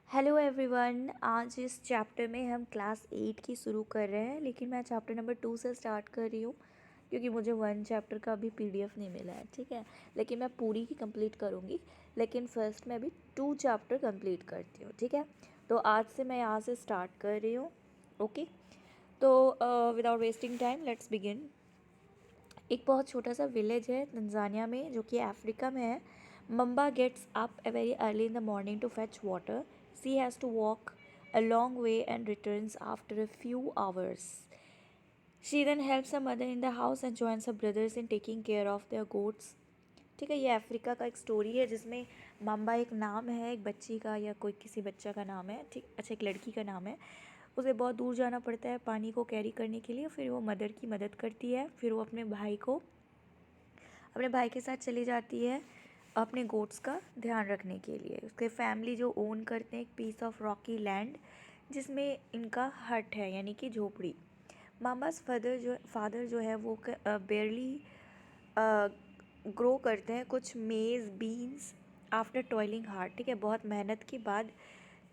Hello everyone. आज इस chapter में हम क्लास 8 की शुरू कर रहे हैं, लेकिन मैं चैप्टर नंबर 2 से स्टार्ट कर रही हूँ क्योंकि मुझे 1 चैप्टर का अभी पीडीएफ नहीं मिला है। ठीक है, लेकिन मैं पूरी ही कंप्लीट करूँगी। लेकिन फर्स्ट मैं अभी 2 चैप्टर कंप्लीट करती हूँ। ठीक है, तो आज से मैं यहाँ से स्टार्ट कर रही हूँ। ओके, तो without wasting time let's begin. एक बहुत छोटा सा विलेज है तंजानिया में, जो कि अफ्रीका में है। Mamba gets up very early in the morning to fetch water. She has to walk a long way and returns after a few hours. She then helps her mother in the house and joins her brothers in taking care of their goats. ठीक है, ये Africa का एक story है जिसमें Mamba एक नाम है, एक बच्ची का या कोई किसी बच्चा का नाम है। ठीक, अच्छा, एक लड़की का नाम है। उसे बहुत दूर जाना पड़ता है पानी को कैरी करने के लिए। फिर वो मदर की मदद करती है। फिर वो अपने भाई के साथ चली जाती है अपने गोट्स का ध्यान रखने के लिए। उसके फैमिली जो ओन करते हैं एक पीस ऑफ रॉकी लैंड जिसमें इनका हट है, यानी कि झोपड़ी। मामास फादर जो है वो बेयरली ग्रो करते हैं कुछ मेज़ बीन्स आफ्टर टॉयलिंग हार्ड। ठीक है, बहुत मेहनत के बाद।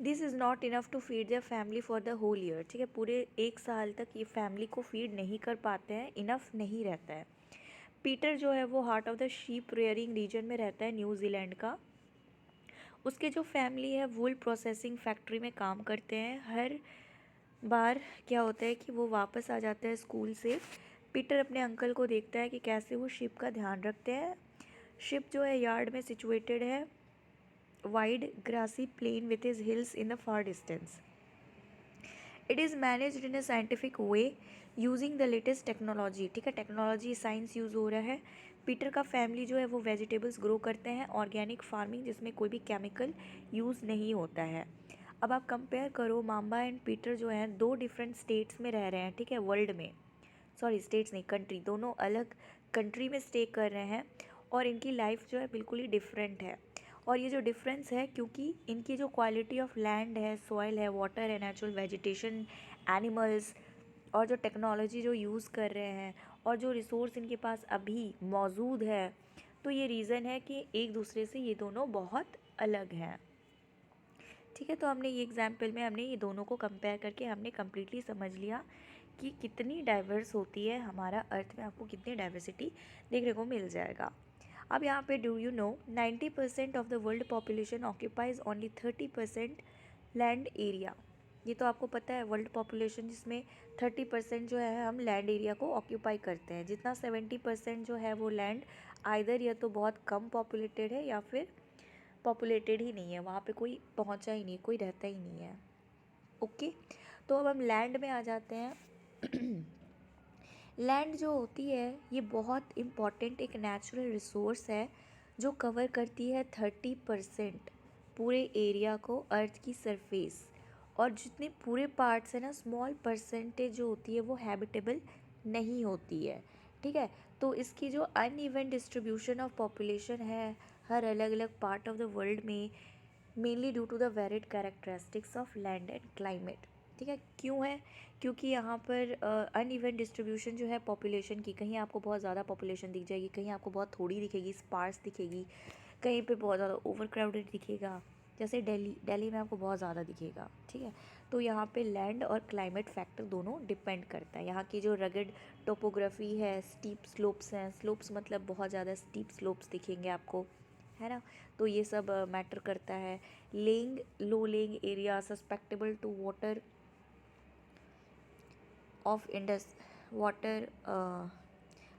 This is not enough to feed their family for the whole year. ठीक है, पूरे 1 साल तक ये फैमिली को फीड नहीं कर पाते हैं, इनफ नहीं रहता है। पीटर जो है वो heart of the sheep rearing region में रहता है, न्यूजीलैंड का। उसके जो फैमिली है वूल प्रोसेसिंग फैक्ट्री में काम करते हैं। हर बार क्या होता है कि वो वापस आ जाता है स्कूल से। पीटर अपने अंकल को देखता है कि कैसे वो शिप का ध्यान रखते हैं। शिप जो है यार्ड में सिचुएटेड है, wide grassy plain with his hills in the far distance. It is managed in a scientific way using the latest technology. ठीक है, टेक्नोलॉजी साइंस यूज़ हो रहा है। पीटर का फैमिली जो है वो वेजिटेबल्स ग्रो करते हैं, ऑर्गेनिक फार्मिंग जिसमें कोई भी केमिकल यूज़ नहीं होता है। अब आप कंपेयर करो, माम्बा एंड पीटर जो हैं 2 डिफरेंट स्टेट्स में रह रहे हैं। ठीक है, वर्ल्ड में, सॉरी स्टेट्स नहीं, कंट्री, दोनों अलग कंट्री में स्टे कर रहे हैं और इनकी लाइफ जो है बिल्कुल ही डिफरेंट है। और ये जो डिफरेंस है क्योंकि इनकी जो क्वालिटी ऑफ लैंड है, सॉइल है, वाटर है, नेचुरल वेजिटेशन, एनिमल्स और जो टेक्नोलॉजी जो यूज़ कर रहे हैं और जो रिसोर्स इनके पास अभी मौजूद है, तो ये रीज़न है कि एक दूसरे से ये दोनों बहुत अलग हैं। ठीक है, तो हमने ये एग्जाम्पल में हमने ये दोनों को कंपेयर करके हमने कम्प्लीटली समझ लिया कि कितनी डाइवर्स होती है हमारा अर्थ में। आपको कितनी डाइवर्सिटी देखने को मिल जाएगा। अब यहाँ पे do you no 90% of the world population occupies only 30% land area. ये तो आपको पता है, वर्ल्ड पॉपुलेशन जिसमें 30% जो है हम लैंड एरिया को ऑक्यूपाई करते हैं, जितना 70% जो है वो लैंड आइदर या तो बहुत कम पॉपुलेटेड है या फिर पॉपुलेटेड ही नहीं है, वहाँ पे कोई पहुँचा ही नहीं, कोई रहता ही नहीं है। ओके, तो अब हम लैंड में आ जाते हैं। लैंड जो होती है ये बहुत इम्पॉर्टेंट एक नेचुरल रिसोर्स है जो कवर करती है 30% पूरे एरिया को, अर्थ की सरफेस। और जितने पूरे पार्ट्स हैं ना, स्मॉल परसेंटेज जो होती है वो हैबिटेबल नहीं होती है। ठीक है, तो इसकी जो अनइवन डिस्ट्रीब्यूशन ऑफ पॉपुलेशन है हर अलग अलग पार्ट ऑफ द वर्ल्ड में, mainly due to the varied characteristics of land and climate. ठीक है, क्यों है? क्योंकि यहाँ पर अनइवन डिस्ट्रीब्यूशन जो है पॉपुलेशन की, कहीं आपको बहुत ज़्यादा पॉपुलेशन दिख जाएगी, कहीं आपको बहुत थोड़ी दिखेगी, स्पार्स दिखेगी, कहीं पे बहुत ज़्यादा ओवर क्राउडेड दिखेगा, जैसे दिल्ली में आपको बहुत ज़्यादा दिखेगा। ठीक है, तो यहाँ पे लैंड और क्लाइमेट फैक्टर दोनों डिपेंड करता है। यहाँ की जो रगड टोपोग्राफी है, स्टीप स्लोप्स हैं, स्लोप्स मतलब बहुत ज़्यादा स्टीप स्लोप्स दिखेंगे आपको, है ना, तो ये सब मैटर करता है। Lying low lying area susceptible to water of Indus water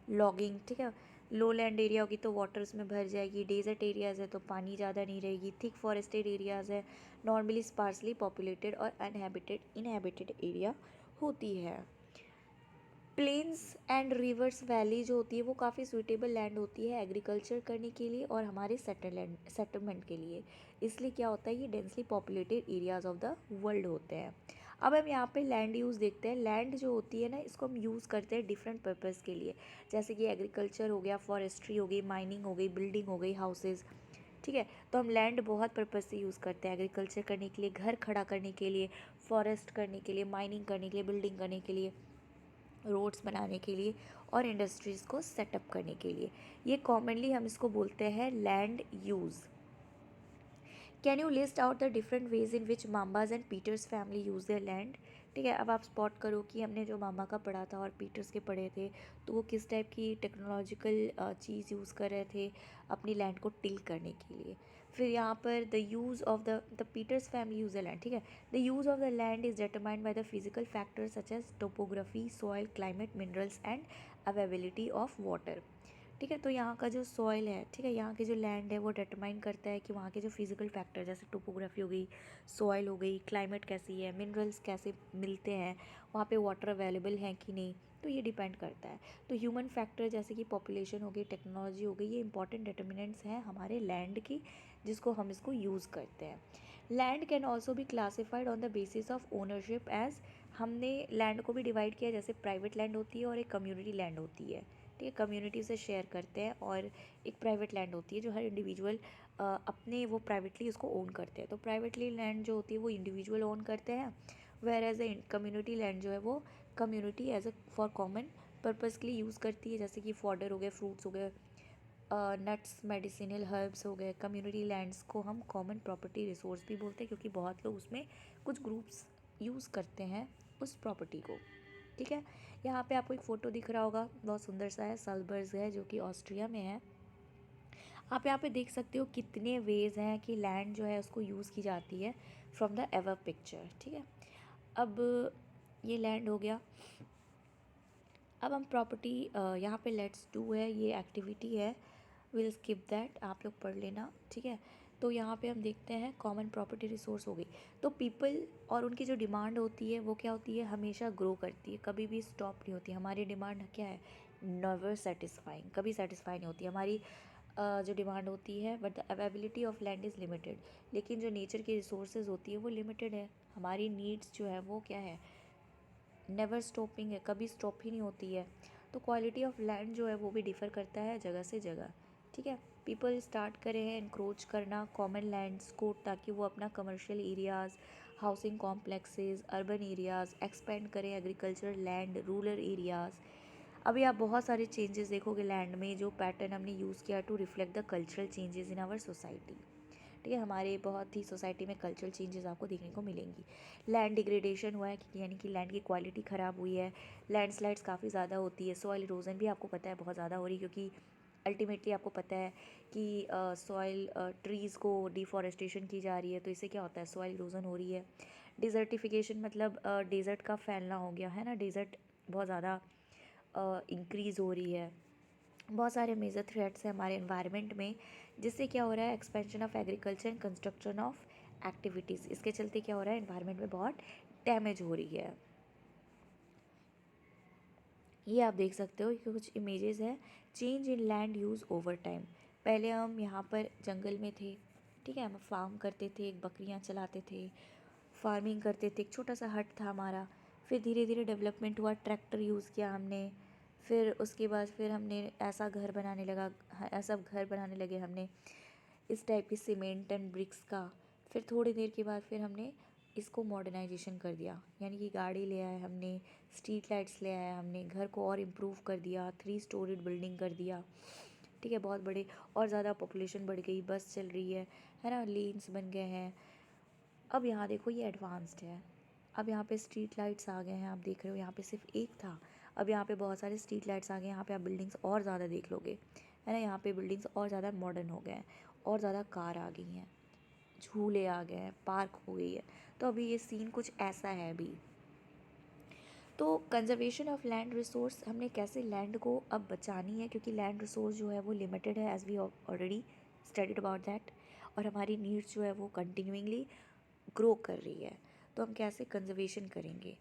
logging. ठीक है, लो लैंड एरिया होगी तो वाटर उसमें भर जाएगी, डेजर्ट एरियाज़ है तो पानी ज़्यादा नहीं रहेगी, थिक फॉरेस्टेड एरियाज़ है, नॉर्मली स्पार्सली पॉपुलेटेड और इनहेबिटेड एरिया होती है। प्लेन्स एंड रिवर्स वैली जो होती है वो काफ़ी सूटेबल लैंड होती है एग्रीकल्चर करने के लिए और हमारे सेटलमेंट के लिए। इसलिए क्या होता है, ये densely populated areas of the world होते हैं। अब हम यहाँ पे लैंड यूज़ देखते हैं। लैंड जो होती है ना, इसको हम यूज़ करते हैं डिफरेंट पर्पज़ के लिए, जैसे कि एग्रीकल्चर हो गया, फॉरेस्ट्री हो गई, माइनिंग हो गई, बिल्डिंग हो गई, हाउसेज़. ठीक है, तो हम लैंड बहुत पर्पज़ से यूज़ करते हैं, एग्रीकल्चर करने के लिए, घर खड़ा करने के लिए, फॉरेस्ट करने के लिए, माइनिंग करने के लिए, बिल्डिंग करने के लिए, रोड्स बनाने के लिए और इंडस्ट्रीज़ को सेटअप करने के लिए. ये कॉमनली हम इसको बोलते हैं land use. Can you list out the different ways in which Mamba's and Peter's family use their land. ठीक है, अब आप स्पॉट करो कि हमने जो मामा का पढ़ा था और पीटर्स के पढ़े थे तो वो किस टाइप की टेक्नोलॉजिकल चीज़ यूज़ कर रहे थे अपनी लैंड को टिल करने के लिए। फिर यहाँ पर the use of the Peters family use the land. ठीक है, the use of the land is determined by the physical factors such as topography, soil, climate, minerals and availability of water. ठीक है, तो यहाँ का जो सॉइल है, ठीक है, यहाँ की जो लैंड है वो डिटरमाइन करता है कि वहाँ के जो फिजिकल फैक्टर जैसे टोपोग्राफी हो गई, सॉइल हो गई, क्लाइमेट कैसी है, मिनरल्स कैसे मिलते हैं, वहाँ पे वाटर अवेलेबल है कि नहीं, तो ये डिपेंड करता है। तो ह्यूमन फैक्टर जैसे कि पॉपुलेशन हो गई, टेक्नोलॉजी हो गई, ये इंपॉर्टेंट डिटर्मिनेंट्स हैं हमारे लैंड की जिसको हम इसको यूज़ करते हैं। लैंड कैन ऑल्सो भी classified on the basis of ownership as, हमने लैंड को भी डिवाइड किया जैसे प्राइवेट लैंड होती है और एक कम्युनिटी लैंड होती है। ठीक है, कम्युनिटी से शेयर करते हैं, और एक प्राइवेट लैंड होती है जो हर इंडिविजुअल अपने वो प्राइवेटली उसको ओन करते हैं। तो प्राइवेटली लैंड जो होती है वो इंडिविजुअल ओन करते हैं, where as a community land जो है वो community as a for common purpose के लिए यूज़ करती है, जैसे कि फॉडर हो गए, फ्रूट्स हो गए, नट्स, मेडिसिनल हर्ब्स हो गए। कम्युनिटी लैंड्स को हम कॉमन प्रॉपर्टी रिसोर्स भी बोलते हैं क्योंकि बहुत लोग उसमें कुछ ग्रुप्स यूज़ करते हैं उस प्रॉपर्टी को। ठीक है, यहाँ पे आपको एक फ़ोटो दिख रहा होगा, बहुत सुंदर सा है, सल्जबर्ग है जो कि ऑस्ट्रिया में है। आप यहाँ पे देख सकते हो कितने वेज हैं कि लैंड जो है उसको यूज़ की जाती है फ्रॉम द एवर पिक्चर। ठीक है, अब ये लैंड हो गया। अब हम प्रॉपर्टी यहाँ पे लेट्स डू है, ये एक्टिविटी है, विल स्किप दैट, आप लोग पढ़ लेना। ठीक है, तो यहाँ पे हम देखते हैं कॉमन प्रॉपर्टी रिसोर्स हो गई। तो पीपल और उनकी जो डिमांड होती है वो क्या होती है, हमेशा ग्रो करती है, कभी भी स्टॉप नहीं होती। हमारी डिमांड क्या है, नेवर सेटिस्फाइंग, कभी सेटिस्फाई नहीं होती हमारी जो डिमांड होती है। But the availability of land is limited, लेकिन जो नेचर की रिसोर्सेज होती है वो लिमिटेड है। हमारी नीड्स जो है वो क्या है, नेवर स्टॉपिंग है, कभी स्टॉप ही नहीं होती है। तो क्वालिटी ऑफ लैंड जो है वो भी डिफ़र करता है जगह से जगह। ठीक है, पीपल स्टार्ट करे हैं इंक्रोच करना कॉमन लैंड्स को ताकि वो अपना commercial areas, housing complexes, urban areas expand करें, एग्रीकल्चर लैंड, रूरल एरियाज़। अभी आप बहुत सारे चेंजेस देखोगे लैंड में, जो पैटर्न हमने यूज़ किया to reflect the cultural changes in our society. ठीक है, हमारे बहुत ही सोसाइटी में कल्चरल चेंजेस आपको देखने को मिलेंगी। लैंड डिग्रेडेशन हुआ है यानी कि लैंड की क्वालिटी ख़राब हुई है, लैंडस्लाइड्स काफ़ी ज़्यादा होती है, सॉइल इरोजन भी आपको पता है बहुत ज़्यादा हो रही है क्योंकि अल्टीमेटली आपको पता है कि सॉइल ट्रीज़ को डिफॉरेस्टेशन की जा रही है, तो इससे क्या होता है, सॉइल इरोजन हो रही है। डिज़र्टिफिकेशन मतलब डेज़र्ट का फैलना हो गया है ना, डेज़र्ट बहुत ज़्यादा इंक्रीज़ हो रही है। बहुत सारे मेजर थ्रेट्स हैं हमारे एनवायरनमेंट में, जिससे क्या हो रहा है, expansion of agriculture and construction of activities, इसके चलते क्या हो रहा है, एनवायरनमेंट में बहुत डैमेज हो रही है। ये आप देख सकते हो कि कुछ इमेजेस है, change in land use over time. पहले हम यहाँ पर जंगल में थे, ठीक है, हम फार्म करते थे, बकरियाँ चलाते थे, फार्मिंग करते थे, एक छोटा सा हट था हमारा। फिर धीरे धीरे डेवलपमेंट हुआ, ट्रैक्टर यूज़ किया हमने, फिर उसके बाद फिर हमने ऐसा घर बनाने लगा, ऐसा घर बनाने लगे हमने इस टाइप की सीमेंट एंड ब्रिक्स का। फिर थोड़ी देर के बाद फिर हमने इसको मॉडर्नाइजेशन कर दिया, यानी कि गाड़ी ले आए हमने, स्ट्रीट लाइट्स ले आए हमने, घर को और इम्प्रूव कर दिया, 3 स्टोरीड बिल्डिंग कर दिया। ठीक है, बहुत बड़े, और ज़्यादा पॉपुलेशन बढ़ गई, बस चल रही है ना, लेन्स बन गए हैं। अब यहाँ देखो ये एडवांस्ड है, अब यहाँ पे स्ट्रीट लाइट्स आ गए हैं, आप देख रहे हो यहाँ पे सिर्फ एक था, अब यहाँ पे बहुत सारे स्ट्रीट लाइट्स आ गए हैं, यहाँ पे आप बिल्डिंग्स और ज़्यादा देख लोगे, है ना, यहाँ पे बिल्डिंग्स और ज़्यादा मॉडर्न हो गए हैं, और ज़्यादा कार आ गई हैं, झूले आ गए हैं, पार्क हो गई है। तो अभी ये सीन कुछ ऐसा है अभी। तो कंजर्वेशन ऑफ लैंड रिसोर्स, हमने कैसे लैंड को अब बचानी है, क्योंकि लैंड रिसोर्स जो है वो लिमिटेड है, as we already studied about that, और हमारी नीड्स जो है वो कंटिन्यूइंगली ग्रो कर रही है। तो हम कैसे कंजर्वेशन करेंगे,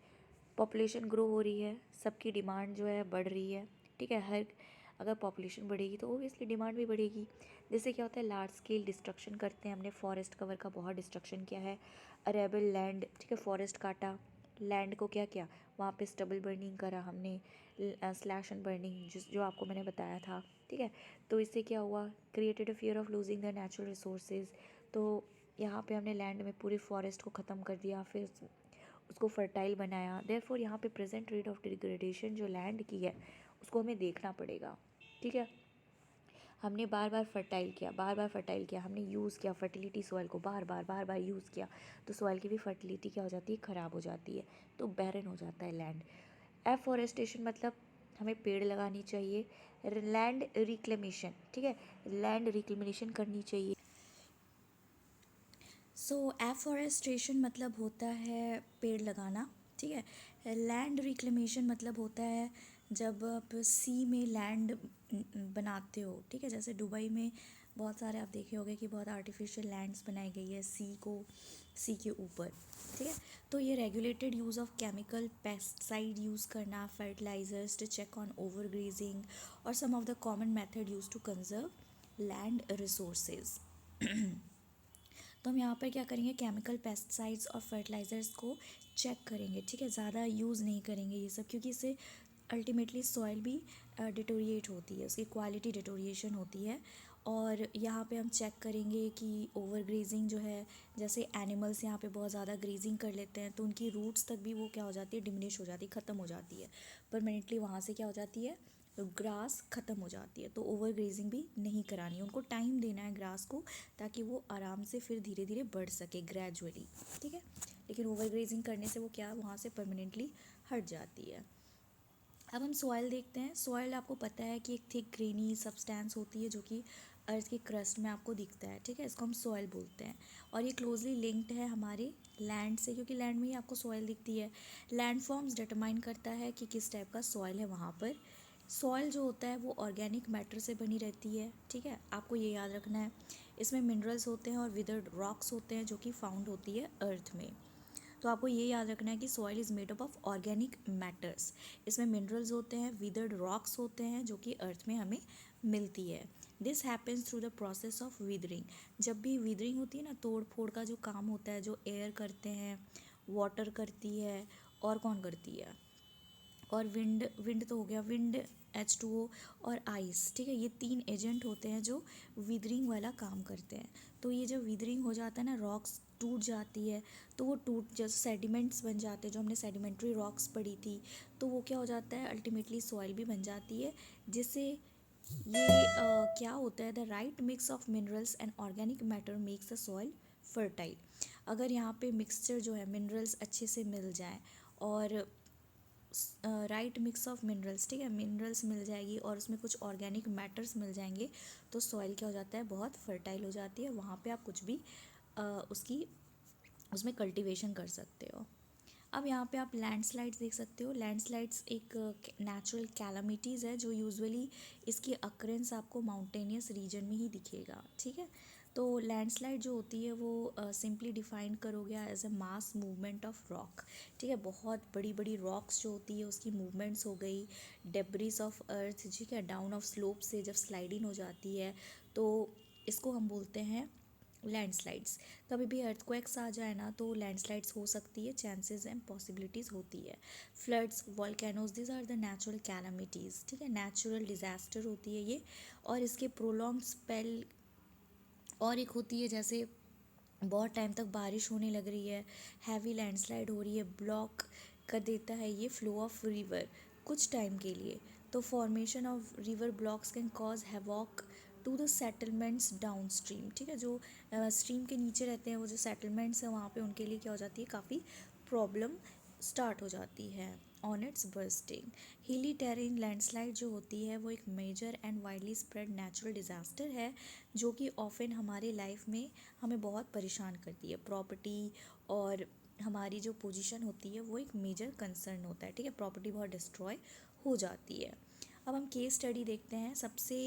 पॉपुलेशन ग्रो हो रही है, सबकी डिमांड जो है बढ़ रही है। ठीक है, हर अगर पॉपुलेशन बढ़ेगी तो ओबियसली डिमांड भी बढ़ेगी। जैसे क्या होता है, लार्ज स्केल डिस्ट्रक्शन करते हैं, हमने फॉरेस्ट कवर का बहुत डिस्ट्रक्शन किया है, अरेबल लैंड, ठीक है, फॉरेस्ट काटा, लैंड को क्या किया, वहाँ पे स्टबल बर्निंग करा हमने, स्लैश एंड बर्निंग, जो आपको मैंने बताया था। ठीक है, तो इससे क्या हुआ, created a fear of losing the natural resources. तो यहाँ पे हमने लैंड में पूरी फॉरेस्ट को ख़त्म कर दिया, फिर उसको फर्टाइल बनाया। देयरफॉर यहाँ पे प्रेजेंट रेट ऑफ डिग्रेडेशन जो लैंड की है उसको हमें देखना पड़ेगा। ठीक है, हमने बार बार फर्टाइल किया, हमने यूज़ किया फर्टिलिटी सॉइल को बार बार यूज़ किया, तो सॉइल की भी फर्टिलिटी क्या हो जाती है, ख़राब हो जाती है, तो बैरन हो जाता है लैंड। एफॉरेस्टेशन मतलब हमें पेड़ लगानी चाहिए। लैंड रिक्लेमेशन, ठीक है, लैंड रिक्लेमेशन करनी चाहिए। सो एफॉरेस्टेशन मतलब होता है पेड़ लगाना, ठीक है। लैंड रिक्लेमेशन मतलब होता है जब आप सी में लैंड बनाते हो, ठीक है। जैसे दुबई में बहुत सारे आप देखे होंगे कि बहुत आर्टिफिशियल लैंड्स बनाई गई है सी के ऊपर, ठीक है। तो ये regulated use of chemical pesticide use करना, fertilisers to check on over grazing और some of the common method use to conserve land resources. तो हम यहाँ पर क्या करेंगे, केमिकल पेस्टिसाइड्स और फर्टिलाइज़र्स को चेक करेंगे, ठीक है। ज़्यादा यूज़ नहीं करेंगे ये सब, क्योंकि इससे अल्टीमेटली सॉइल भी डिटोरिएट होती है, उसकी क्वालिटी डिटोरिएशन होती है। और यहाँ पे हम चेक करेंगे कि ओवर ग्रेजिंग जो है, जैसे एनिमल्स यहाँ पे बहुत ज़्यादा ग्रेजिंग कर लेते हैं तो उनकी रूट्स तक भी वो क्या हो जाती है, डिमिनिश हो जाती है, ख़त्म हो जाती है परमानेंटली, वहाँ से क्या हो जाती है, ग्रास ख़त्म हो जाती है। तो ओवर ग्रेजिंग भी नहीं करानी है, उनको टाइम देना है ग्रास को, ताकि वो आराम से फिर धीरे धीरे बढ़ सके ग्रेजुअली, ठीक है। लेकिन ओवर ग्रेजिंग करने से वो क्या वहाँ से परमानेंटली हट जाती है। अब हम सॉइल देखते हैं। सॉइल आपको पता है कि एक थिक ग्रेनी सब्सटेंस होती है जो कि अर्थ के क्रस्ट में आपको दिखता है, ठीक है। इसको हम सॉइल बोलते हैं और ये क्लोजली लिंक्ड है हमारे लैंड से, क्योंकि लैंड में ही आपको सॉइल दिखती है। लैंड फॉर्म्स डिटरमाइन करता है कि किस टाइप का सॉइल है वहाँ पर। सॉइल जो होता है वो ऑर्गेनिक मैटर से बनी रहती है, ठीक है, आपको ये याद रखना है। इसमें मिनरल्स होते हैं और विदर्ड रॉक्स होते हैं जो कि फाउंड होती है अर्थ में। तो आपको ये याद रखना है कि soil is made up of organic matters. इसमें मिनरल्स होते हैं, विदर्ड रॉक्स होते हैं जो कि अर्थ में हमें मिलती है। This happens through the process of withering. जब भी विदरिंग होती है ना, तोड़ फोड़ का जो काम होता है, जो एयर करते हैं, वाटर करती है, और कौन करती है, और विंड, विंड तो हो गया, विंड, H2O और आइस, ठीक है। ये 3 एजेंट होते हैं जो विदरिंग वाला काम करते हैं। तो ये जब विदरिंग हो जाता है ना, रॉक्स टूट जाती है, तो वो टूट जैसे सेडिमेंट्स बन जाते हैं, जो हमने सेडिमेंट्री रॉक्स पढ़ी थी, तो वो क्या हो जाता है, अल्टीमेटली सॉइल भी बन जाती है, जिससे ये क्या होता है, the right mix of minerals and organic matter makes the soil fertile. अगर यहाँ पे मिक्सचर जो है मिनरल्स अच्छे से मिल जाए और राइट मिक्स ऑफ मिनरल्स, ठीक है, मिनरल्स मिल जाएगी और उसमें कुछ ऑर्गेनिक मैटर्स मिल जाएंगे, तो सॉइल क्या हो जाता है, बहुत फर्टाइल हो जाती है। वहाँ पे आप कुछ भी उसकी उसमें कल्टीवेशन कर सकते हो। अब यहाँ पे आप लैंडस्लाइड्स देख सकते हो। लैंडस्लाइड्स एक नेचुरल कैलामिटीज़ है जो यूजुअली इसकी अक्रेंस आपको माउंटेनियस रीजन में ही दिखेगा, ठीक है। तो लैंडस्लाइड जो होती है वो सिंपली डिफाइन करोगे as a mass movement of rock, ठीक है। बहुत बड़ी बड़ी रॉक्स जो होती है उसकी मूवमेंट्स हो गई, डेब्रिस ऑफ अर्थ, ठीक है, डाउन ऑफ स्लोप से जब स्लाइडिंग हो जाती है, तो इसको हम बोलते हैं लैंडस्लाइड्स। कभी भी अर्थक्वेक्स आ जाए ना तो लैंडस्लाइड्स हो सकती है, चांसेस एंड पॉसिबिलिटीज़ होती है। Floods, volcanoes, this are the natural calamities, ठीक है, नेचुरल डिज़ास्टर होती है ये। और इसके प्रोलॉन्ग स्पेल और एक होती है, जैसे बहुत टाइम तक बारिश होने लग रही है, हैवी लैंडस्लाइड हो रही है, ब्लॉक कर देता है ये फ्लो ऑफ रिवर कुछ टाइम के लिए। तो formation of river blocks can cause havoc to the settlements downstream, ठीक है। जो स्ट्रीम के नीचे रहते हैं वो जो सेटलमेंट्स हैं वहाँ पे उनके लिए क्या हो जाती है, काफ़ी प्रॉब्लम स्टार्ट हो जाती है on its bursting. Hilly terrain landslide जो होती है वो एक major and widely spread natural disaster है जो कि ऑफन हमारे लाइफ में हमें बहुत परेशान करती है। प्रॉपर्टी और हमारी जो पोजीशन होती है वो एक मेजर कंसर्न होता है, ठीक है, प्रॉपर्टी बहुत डिस्ट्रॉय हो जाती है। अब हम केस स्टडी देखते हैं। सबसे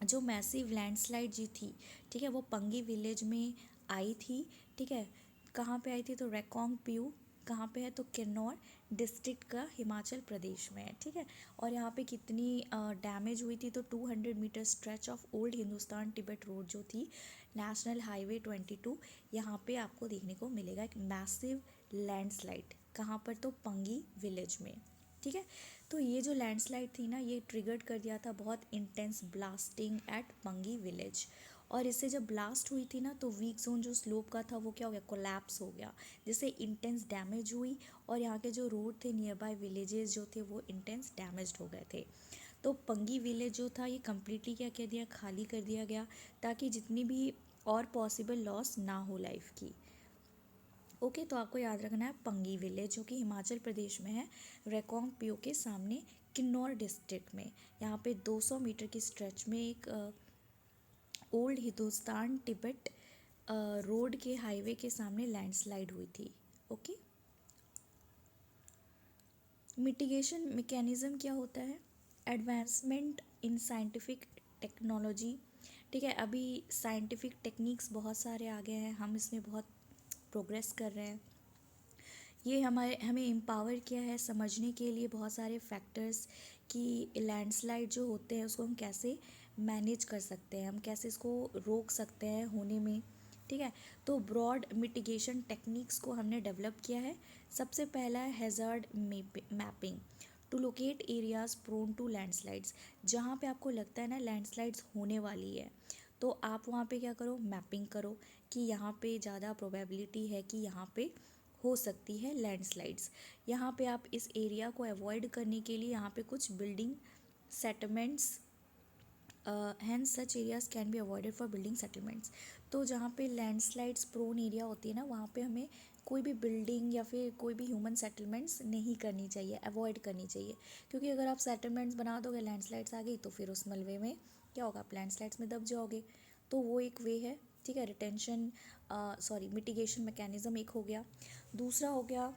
जो मैसिव लैंडस्लाइड जी थी, ठीक है, वो पंगी विलेज में आई थी, ठीक है। कहाँ पे आई थी, तो रेकोंग प्यू कहाँ पे है, तो किन्नौर डिस्ट्रिक्ट का हिमाचल प्रदेश में है, ठीक है। और यहाँ पे कितनी डैमेज हुई थी, तो 200 metre stretch of old Hindustan Tibet road जो थी, नेशनल हाईवे 22, यहाँ पे आपको देखने को मिलेगा एक मैसिव लैंडस्लाइड। कहाँ पर, तो पंगी विलेज में, ठीक है। तो ये जो लैंडस्लाइड थी ना, ये ट्रिगर्ड कर दिया था बहुत intense blasting at Pangi village. और इससे जब ब्लास्ट हुई थी ना तो वीक जोन जो स्लोप का था वो क्या हो गया, कोलैप्स हो गया, जिससे इंटेंस डैमेज हुई और यहाँ के जो रोड थे नियर बाय विलेजेस जो थे वो इंटेंस डैमेज्ड हो गए थे। तो पंगी विलेज जो था ये कम्प्लीटली क्या कर दिया, खाली कर दिया गया, ताकि जितनी भी और पॉसिबल लॉस ना हो लाइफ की। ओके, तो आपको याद रखना है पंगी विलेज, जो कि हिमाचल प्रदेश में है, रेकोंग पियो के सामने, किन्नौर डिस्ट्रिक्ट में। यहाँ पे 200 मीटर की स्ट्रेच में एक ओल्ड हिंदुस्तान तिब्बत रोड के हाईवे के सामने लैंडस्लाइड हुई थी। ओके, मिटिगेशन मैकेनिज्म क्या होता है? Advancement in scientific technology. ठीक है, अभी साइंटिफिक टेक्निक्स बहुत सारे आ गए हैं, हम इसमें बहुत प्रोग्रेस कर रहे हैं। ये हमें एम्पावर किया है समझने के लिए बहुत सारे फैक्टर्स कि लैंडस्लाइड जो होते हैं उसको हम कैसे मैनेज कर सकते हैं, हम कैसे इसको रोक सकते हैं होने में। ठीक है, तो ब्रॉड मिटिगेशन टेक्निक्स को हमने डेवलप किया है। सबसे पहला है hazard mapping to locate areas prone to landslides. जहाँ पे आपको लगता है ना लैंडस्लाइड्स होने वाली है, तो आप वहाँ पे क्या करो, मैपिंग करो कि यहाँ पे ज़्यादा प्रोबेबिलिटी है कि यहाँ पे हो सकती है लैंडस्लाइड्स। यहाँ पे आप इस एरिया को अवॉइड करने के लिए यहाँ पे कुछ building settlements, hence such areas can be avoided for building settlements. तो जहाँ पे लैंडस्लाइड्स प्रोन एरिया होती है ना, वहाँ पे हमें कोई भी बिल्डिंग या फिर कोई भी ह्यूमन सेटलमेंट्स नहीं करनी चाहिए, अवॉइड करनी चाहिए। क्योंकि अगर आप सेटलमेंट्स बना दोगे, लैंडस्लाइड्स आ गई, तो फिर उस मलबे में क्या होगा, आप लैंडस्लाइड्स में दब जाओगे। तो वो एक वे है। ठीक है, रिटेंशन मिटिगेशन मैकेनिज्म एक हो गया। दूसरा हो गया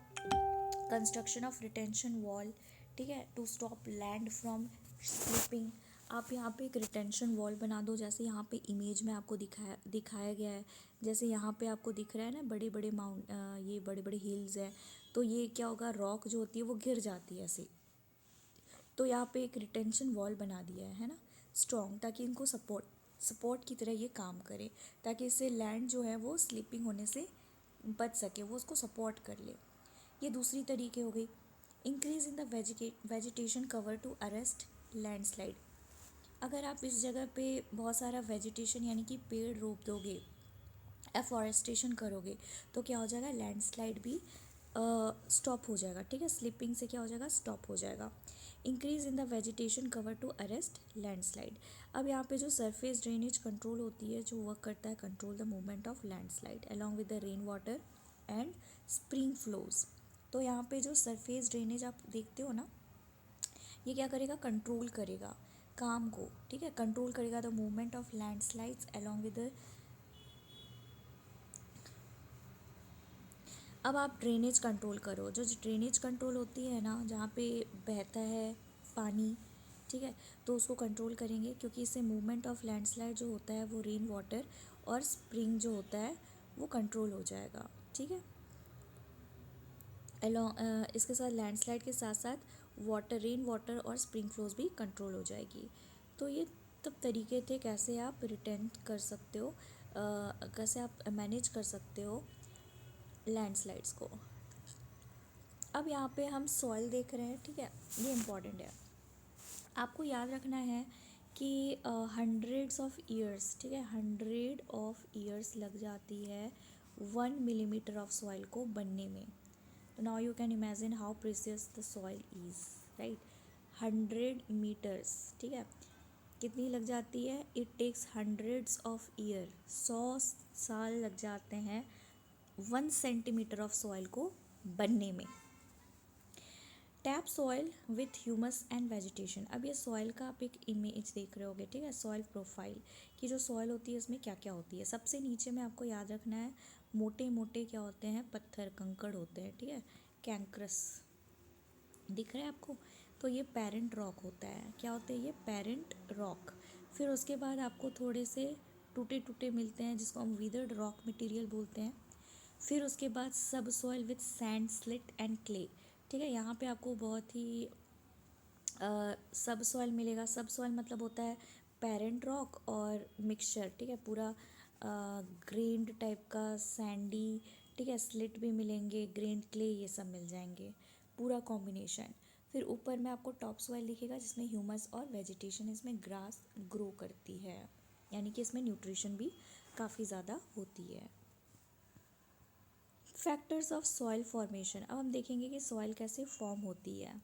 कंस्ट्रक्शन ऑफ रिटेंशन वॉल। ठीक है, to stop land from slipping. आप यहाँ पे एक रिटेंशन वॉल बना दो, जैसे यहाँ पे इमेज में आपको दिखाया गया है। जैसे यहाँ पे आपको दिख रहा है ना, बड़े बड़े ये बड़े बड़े हिल्स हैं, तो ये क्या होगा, रॉक जो होती है वो गिर जाती है ऐसे। तो यहाँ पे एक रिटेंशन वॉल बना दिया है ना, स्ट्रॉन्ग, ताकि इनको सपोर्ट की तरह ये काम करे, ताकि इससे लैंड जो है वो स्लिपिंग होने से बच सके, वो उसको सपोर्ट कर ले। ये दूसरी तरीके हो गई। Increase in the vegetation cover to arrest landslide. अगर आप इस जगह पे बहुत सारा वेजिटेशन यानी कि पेड़ रोप दोगे, एफॉरेस्टेशन करोगे, तो क्या हो जाएगा, लैंडस्लाइड भी स्टॉप हो जाएगा। ठीक है, स्लिपिंग से क्या हो जाएगा, स्टॉप हो जाएगा। Increase in the vegetation cover to arrest landslide. अब यहाँ पे जो सरफेस ड्रेनेज कंट्रोल होती है, जो वर्क करता है, control the movement of landslide along with the rain water and spring flows. तो यहाँ पे जो सरफेस ड्रेनेज आप देखते हो ना, ये क्या करेगा, कंट्रोल करेगा काम को। ठीक है, कंट्रोल करेगा the movement of landslides along with the. अब आप ड्रेनेज कंट्रोल करो। जो ड्रेनेज कंट्रोल होती है ना, जहाँ पे बहता है पानी, ठीक है, तो उसको कंट्रोल करेंगे, क्योंकि इससे मूवमेंट ऑफ लैंडस्लाइड जो होता है वो रेन वाटर और स्प्रिंग जो होता है वो कंट्रोल हो जाएगा। ठीक है, इसके साथ लैंडस्लाइड के साथ साथ रेन वाटर और स्प्रिंग फ्लोज भी कंट्रोल हो जाएगी। तो ये तब तरीके थे कैसे आप रिटेंट कर सकते हो, कैसे आप मैनेज कर सकते हो लैंडस्लाइड्स को। अब यहाँ पे हम सॉइल देख रहे हैं। ठीक है, ये इम्पॉर्टेंट है, आपको याद रखना है कि हंड्रेड्स ऑफ ईयर्स, ठीक है, 100 लग जाती है 1 मिलीमीटर ऑफ सॉइल को बनने में। तो now you can imagine how precious the soil is, right. 100 metres, ठीक है, कितनी लग जाती है, it takes hundreds of year, 100 साल लग जाते हैं 1 सेंटीमीटर ऑफ सॉइल को बनने में। Tap soil with humus and vegetation. अब ये सॉइल का आप एक इमेज देख रहे होगे, ठीक है, सॉइल प्रोफाइल की जो सॉइल होती है इसमें क्या क्या होती है। सबसे नीचे में आपको याद रखना है, मोटे मोटे क्या होते हैं, पत्थर कंकड़ होते हैं। ठीक है, कैंक्रस दिख रहा है आपको, तो ये पेरेंट रॉक होता है। क्या होते हैं ये, पेरेंट रॉक। फिर उसके बाद आपको थोड़े से टूटे टूटे मिलते हैं, जिसको हम विदर्ड रॉक मटेरियल बोलते हैं। फिर उसके बाद सब soil with sand, slit and clay. ठीक है, यहाँ पे आपको बहुत ही सब सॉइल मिलेगा। सब सॉइल मतलब होता है पेरेंट रॉक और मिक्सचर। ठीक है, पूरा ग्रेन्ड टाइप का सैंडी, ठीक है, स्लिट भी मिलेंगे, ग्रेन्ड क्ले, ये सब मिल जाएंगे, पूरा कॉम्बिनेशन। फिर ऊपर में आपको टॉप सॉइल दिखेगा, जिसमें ह्यूमस और वेजिटेशन, इसमें ग्रास ग्रो करती है, यानी कि इसमें न्यूट्रिशन भी काफ़ी ज़्यादा होती है। Factors of soil formation. अब हम देखेंगे कि सॉइल कैसे फॉर्म होती है।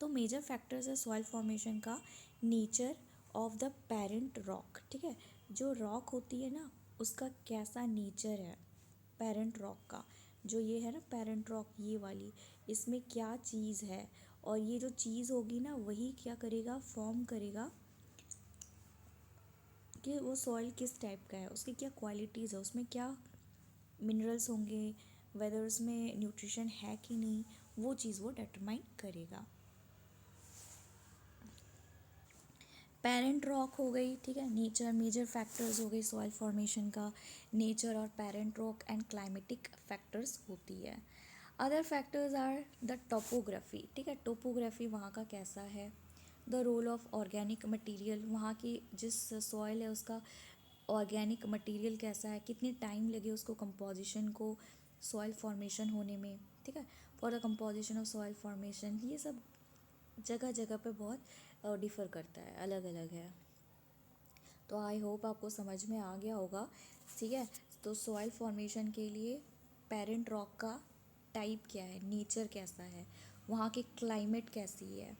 तो मेजर फैक्टर्स है सॉइल फॉर्मेशन का, nature of the parent rock, ठीक है, जो रॉक होती है ना उसका कैसा नेचर है, पेरेंट रॉक का, जो ये है ना पेरेंट रॉक ये वाली, इसमें क्या चीज़ है, और ये जो चीज़ होगी ना वही क्या करेगा, फॉर्म करेगा कि वो सॉइल किस टाइप का है, उसकी क्या क्वालिटीज़ है, उसमें क्या मिनरल्स होंगे, वेदर उसमें न्यूट्रिशन है कि नहीं, वो चीज़ वो डिटरमाइन करेगा। पेरेंट रॉक हो गई, ठीक है, नेचर, मेजर फैक्टर्स हो गई सॉइल फॉर्मेशन का, नेचर और parent rock and climatic factors होती है। Other factors are the topography, ठीक है, टोपोग्राफी वहाँ का कैसा है, the role of organic material, वहाँ की जिस सॉइल है उसका ऑर्गेनिक मटेरियल कैसा है, कितने टाइम लगे उसको कंपोजिशन को सॉइल फॉर्मेशन होने में, ठीक है, for the composition of soil formation, ये सब जगह जगह पे बहुत डिफ़र करता है, अलग अलग है। तो आई होप आपको समझ में आ गया होगा, ठीक है। तो सॉइल फॉर्मेशन के लिए पेरेंट रॉक का टाइप क्या है, नेचर कैसा है, वहाँ की क्लाइमेट कैसी है,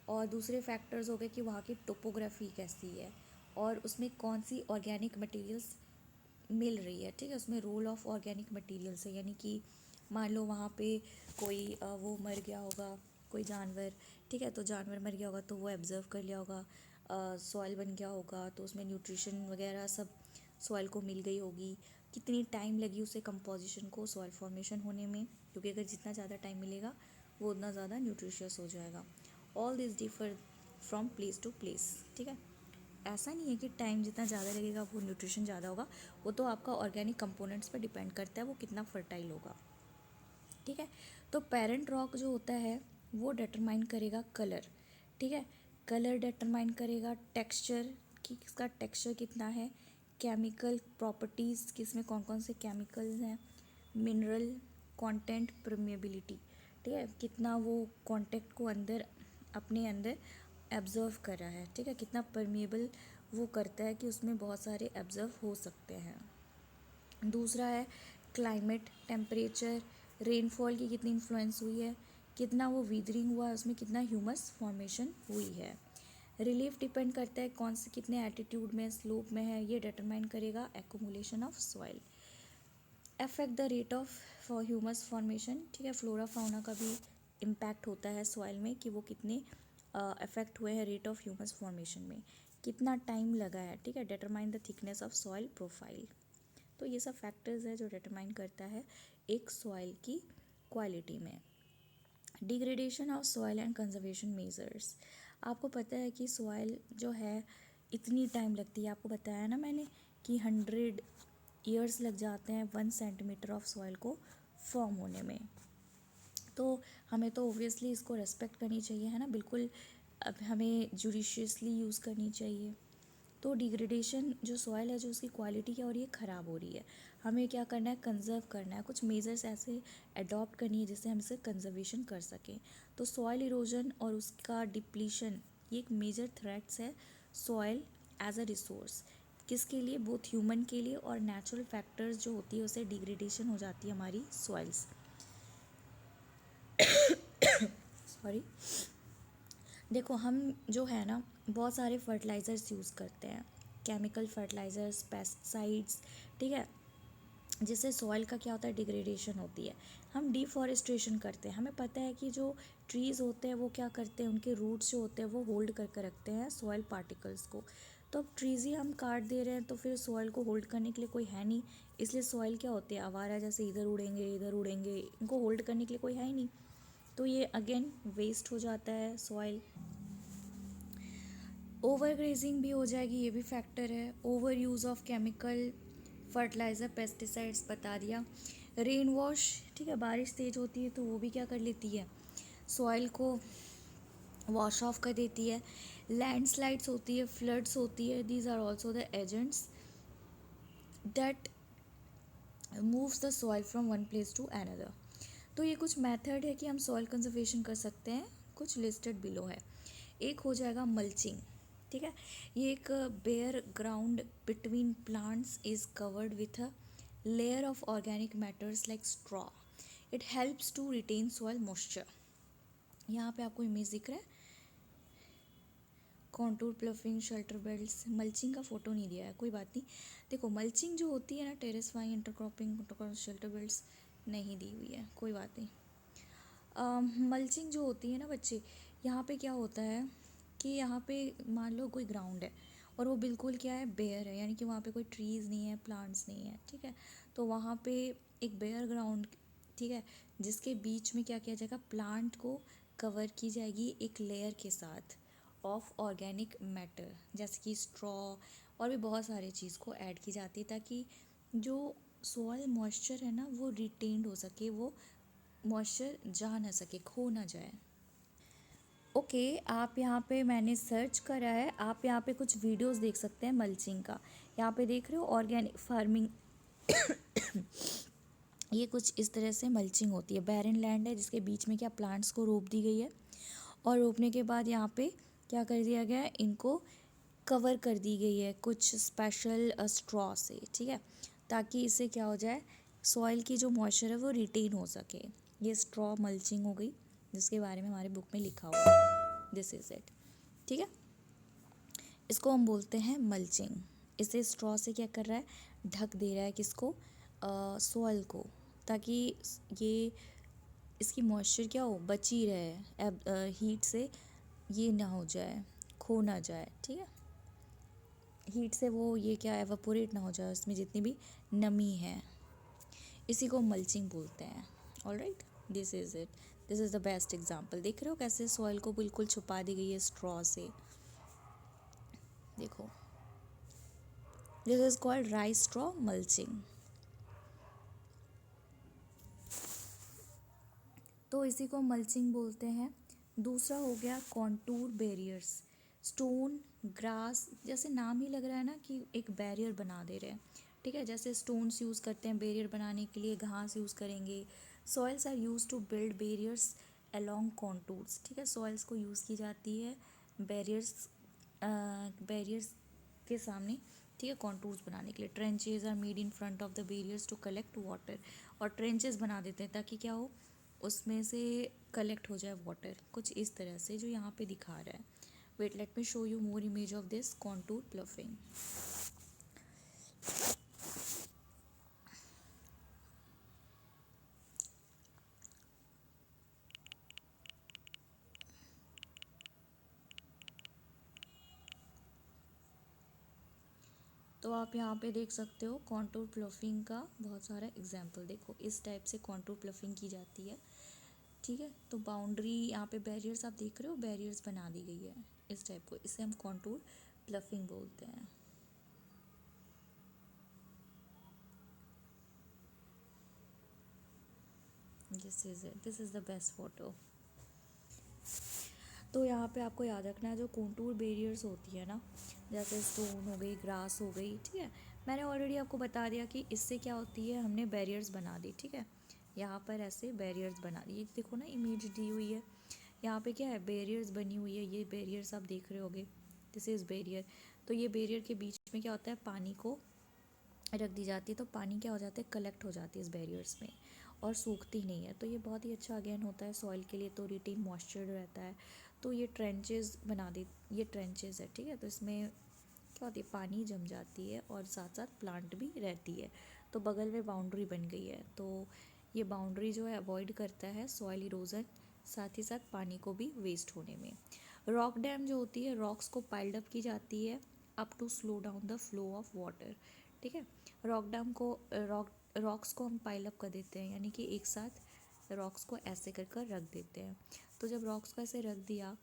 और दूसरे फैक्टर्स हो गए कि वहाँ की टोपोग्राफी कैसी है, और उसमें कौन सी ऑर्गेनिक मटेरियल्स मिल रही है, ठीक है, उसमें रोल ऑफ ऑर्गेनिक मटेरियल्स है, यानी कि मान लो वहाँ पे कोई वो मर गया होगा, कोई जानवर, ठीक है, तो जानवर मर गया होगा तो वो एब्जर्व कर लिया होगा, सॉइल बन गया होगा तो उसमें न्यूट्रिशन वगैरह सब सॉइल को मिल गई होगी, कितनी टाइम लगी उसे कंपोजिशन को सॉइल फॉर्मेशन होने में, क्योंकि अगर जितना ज़्यादा टाइम मिलेगा वो उतना ज़्यादा न्यूट्रिशियस हो जाएगा। All this differ from place to place, ठीक है, ऐसा नहीं है कि टाइम जितना ज़्यादा लगेगा वो न्यूट्रिशन ज़्यादा होगा, वो तो आपका ऑर्गेनिक कंपोनेंट्स पर डिपेंड करता है वो कितना फर्टाइल होगा, ठीक है। तो पेरेंट रॉक जो होता है वो डिटरमाइन करेगा कलर, ठीक है, कलर डिटरमाइन करेगा टेक्सचर, कि इसका टेक्सचर कितना है, केमिकल प्रॉपर्टीज़ कि इसमें कौन कौन से केमिकल्स हैं, मिनरल कंटेंट, परमेबिलिटी, ठीक है, कितना वो कॉन्टेक्ट को अंदर अपने अंदर एब्जर्व कर रहा है, ठीक है, कितना परमेबल वो करता है कि उसमें बहुत सारे एब्जर्व हो सकते हैं। दूसरा है क्लाइमेट, टेम्परेचर, रेनफॉल की कितनी इन्फ्लुएंस हुई है, कितना वो वीदरिंग हुआ है, उसमें कितना ह्यूमस फॉर्मेशन हुई है। रिलीफ डिपेंड करता है कौन से कितने एटीट्यूड में, स्लोप में है, ये डिटरमाइन करेगा accumulation of soil. Affect the rate of for humus formation, ठीक है, फ्लोरा फाउना का भी इम्पैक्ट होता है सॉइल में कि वो कितने अफेक्ट हुए हैं रेट ऑफ ह्यूमस फॉर्मेशन में, कितना टाइम लगा है, ठीक है, determine the thickness of soil profile. तो ये सब फैक्टर्स है जो डिटरमाइन करता है एक सॉइल की क्वालिटी में। Degradation of soil and conservation measures, आपको पता है कि सॉइल जो है इतनी टाइम लगती है, आपको बताया ना मैंने कि 100 ईयर्स लग जाते हैं 1 सेंटीमीटर ऑफ सॉइल को फॉर्म होने में, तो हमें तो ओब्वियसली इसको रेस्पेक्ट करनी चाहिए, है ना, बिल्कुल, अब हमें जुडिशियसली यूज़ करनी चाहिए। तो डिग्रेडेशन जो सॉइल है जो उसकी क्वालिटी क्या हो रही है, ख़राब हो रही है, हमें क्या करना है, कंजर्व करना है, कुछ मेजर्स ऐसे अडॉप्ट करनी है जिससे हम इसे कंजर्वेशन कर सकें। तो सॉइल इरोजन और उसका डिप्लीशन ये एक मेजर थ्रेट्स है सॉइल एज अ रिसोर्स, किसके लिए, बोथ ह्यूमन के लिए और नेचुरल फैक्टर्स जो होती है उससे डिग्रेडेशन हो जाती है हमारी सॉइल्स। सॉरी, देखो हम जो है ना बहुत सारे फर्टिलाइज़र्स यूज़ करते हैं, केमिकल फर्टिलाइज़र्स, पेस्टिसाइड्स, ठीक है, जिससे सॉइल का क्या होता है, डिग्रेडेशन होती है। हम डिफॉरेस्टेशन करते हैं, हमें पता है कि जो ट्रीज़ होते हैं वो क्या करते हैं, उनके रूट्स जो होते हैं वो होल्ड करके रखते हैं सॉइल पार्टिकल्स को, तो अब ट्रीज़ ही हम काट दे रहे हैं तो फिर सॉइल को होल्ड करने के लिए कोई है नहीं, इसलिए सॉइल क्या होती है, आवारा, जैसे इधर उड़ेंगे, इनको होल्ड करने के लिए कोई है ही नहीं, तो ये अगेन वेस्ट हो जाता है सॉइल। ओवर ग्रेजिंग भी हो जाएगी, ये भी फैक्टर है, over use of chemical fertiliser, pesticides बता दिया। रेन वॉश, ठीक है, बारिश तेज़ होती है तो वो भी क्या कर लेती है, सॉइल को वॉश ऑफ कर देती है। लैंडस्लाइड्स होती है, फ्लड्स होती है, these are also the agents that moves the soil from one place to another. तो ये कुछ मेथड है कि हम सॉइल कंजर्वेशन कर सकते हैं, कुछ लिस्टेड बिलो है। एक हो जाएगा मल्चिंग, ठीक है, ये एक bare ground between plants is covered with a layer of organic matters like straw, it helps to retain soil moisture. यहाँ पे आपको इमेज दिख रहा है, contour ploughing, shelter belts. Mulching का फोटो नहीं दिया है, कोई बात नहीं। देखो मल्चिंग जो होती है ना, terrace frying, intercropping, shelter belts नहीं दी हुई है, कोई बात नहीं। मल्चिंग जो होती है ना बच्चे, यहाँ पे क्या होता है कि यहाँ पे मान लो कोई ग्राउंड है और वो बिल्कुल क्या है, बेयर है, यानी कि वहाँ पे कोई ट्रीज़ नहीं है, प्लांट्स नहीं है, ठीक है। तो वहाँ पे एक बेयर ग्राउंड, ठीक है, जिसके बीच में क्या किया जाएगा, प्लांट को कवर की जाएगी एक लेयर के साथ ऑफ ऑर्गेनिक मैटर, जैसे कि स्ट्रॉ और भी बहुत सारी चीज़ को ऐड की जाती है, ताकि जो सॉइल मॉइस्चर है ना वो रिटेन्ड हो सके, वो मॉइस्चर जा ना सके, खो ना जाए। ओके, आप यहाँ पे मैंने सर्च करा है, आप यहाँ पे कुछ वीडियोस देख सकते हैं मल्चिंग का। यहाँ पे देख रहे हो ऑर्गेनिक फार्मिंग। ये कुछ इस तरह से मल्चिंग होती है। बैरन लैंड है जिसके बीच में क्या प्लांट्स को रोप दी गई है, और रोपने के बाद यहाँ पे क्या कर दिया गया है, इनको कवर कर दी गई है कुछ स्पेशल स्ट्रॉ से, ठीक है, ताकि इससे क्या हो जाए, सॉइल की जो मॉइस्चर है वो रिटेन हो सके। ये स्ट्रॉ मल्चिंग हो गई, जिसके बारे में हमारे बुक में लिखा हुआ है, दिस इज़ इट, ठीक है। इसको हम बोलते हैं मल्चिंग। इसे स्ट्रॉ से क्या कर रहा है, ढक दे रहा है किसको, सॉइल को, ताकि ये इसकी मॉइस्चर क्या हो, बची रहे, अब हीट से ये ना हो जाए, खो ना जाए, ठीक है। हीट से वो ये क्या एवापोरेट ना हो जाए, उसमें जितनी भी नमी है, इसी को मल्चिंग बोलते हैं। Alright, this is it, this is the best example. देख रहे हो कैसे सॉइल को बिल्कुल छुपा दी गई है स्ट्रॉ से, देखो, this is called rice straw mulching. तो इसी को मल्चिंग बोलते हैं। दूसरा हो गया कॉन्टूर बैरियर्स। स्टोन, ग्रास, जैसे नाम ही लग रहा है ना कि एक बैरियर बना दे रहे हैं, ठीक है। जैसे स्टोन्स यूज़ करते हैं बैरियर बनाने के लिए, घास यूज़ करेंगे। Soils are use to build barriers along contours, ठीक है। सॉइल्स को यूज़ की जाती है बैरियर्स, बैरियर्स के सामने, ठीक है, कॉन्टूर्स बनाने के लिए। Trenches are made in front of the barriers to collect water, और ट्रेंचेस बना देते हैं ताकि क्या हो, उसमें से कलेक्ट हो जाए वाटर, कुछ इस तरह से जो यहाँ पे दिखा रहा है। Wait, let me show you more image of this contour ploughing. तो आप यहाँ पे देख सकते हो कॉन्टूर प्लफिंग का बहुत सारा एग्जाम्पल। देखो इस टाइप से कॉन्टूर प्लफिंग की जाती है, ठीक है। तो बाउंड्री, यहाँ पे बैरियर्स आप देख रहे हो, बैरियर्स बना दी गई है इस टाइप को, इसे हम कॉन्टूर प्लफिंग बोलते हैं। This is it, this is the best photo. तो यहाँ पे आपको याद रखना है, जो कॉन्टूर बैरियर्स होती है ना, जैसे स्टोन हो गई, ग्रास हो गई, ठीक है, मैंने ऑलरेडी आपको बता दिया कि इससे क्या होती है, हमने बैरियर्स बना दी, ठीक है। यहाँ पर ऐसे बैरियर्स बना दी, ये देखो ना इमेज दी हुई है, यहाँ पे क्या है, बैरियर्स बनी हुई है, ये बैरियर्स आप देख रहे होगे, दिस इज़ बैरियर। तो ये बैरियर के बीच में क्या होता है, पानी को रख दी जाती है, तो पानी क्या हो जाता है, कलेक्ट हो जाती है इस बैरियर्स में, और सूखती नहीं है। तो ये बहुत ही अच्छा अगेन होता है सॉइल के लिए, तो रिटेन मॉइस्चर रहता है। तो ये ट्रेंचेस बना दी, ये ट्रेंचेस है, ठीक है। तो इसमें क्या होती है, पानी जम जाती है और साथ साथ प्लांट भी रहती है। तो बगल में बाउंड्री बन गई है, तो ये बाउंड्री जो है अवॉइड करता है सॉइल इरोजन, साथ ही साथ पानी को भी वेस्ट होने में। रॉक डैम जो होती है, रॉक्स को पाइल्ड अप की जाती है up to slow down the flow of water, ठीक है। रॉक डैम को रॉक्स को हम पाइल अप कर देते हैं, यानी कि एक साथ रॉक्स को ऐसे कर कर रख देते हैं। तो जब रॉक्स को ऐसे रख दिया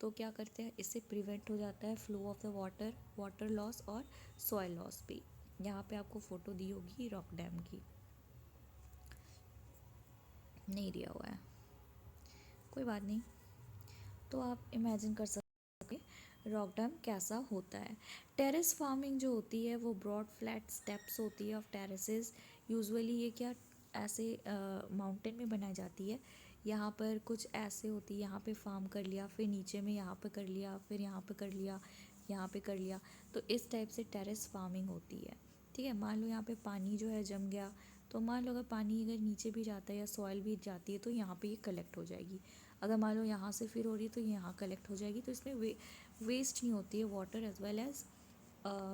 तो क्या करते हैं, इससे प्रिवेंट हो जाता है flow of the water, water loss और सॉइल लॉस भी। यहाँ पे आपको फ़ोटो दी होगी रॉक डैम की, नहीं दिया हुआ है, कोई बात नहीं। तो आप इमेजिन कर सकते रॉक डैम कैसा होता है। टेरेस फार्मिंग जो होती है वो ब्रॉड फ्लैट स्टेप्स होती है ऑफ टेरेसेस। यूजुअली ये क्या ऐसे माउंटेन में बनाई जाती है, यहाँ पर कुछ ऐसे होती है, यहाँ पे फार्म कर लिया, फिर नीचे में यहाँ पे कर लिया, फिर यहाँ पे कर लिया, यहाँ पे कर लिया। तो इस टाइप से टेरेस फार्मिंग होती है, ठीक है। मान लो यहाँ पे पानी जो है जम गया, तो मान लो अगर पानी अगर नीचे भी जाता है या सॉइल भी जाती है तो यहाँ पे ये कलेक्ट हो जाएगी। अगर मान लो यहाँ से फिर हो रही है तो ये यहाँ कलेक्ट हो जाएगी, तो इसमें वेस्ट नहीं होती है water as well as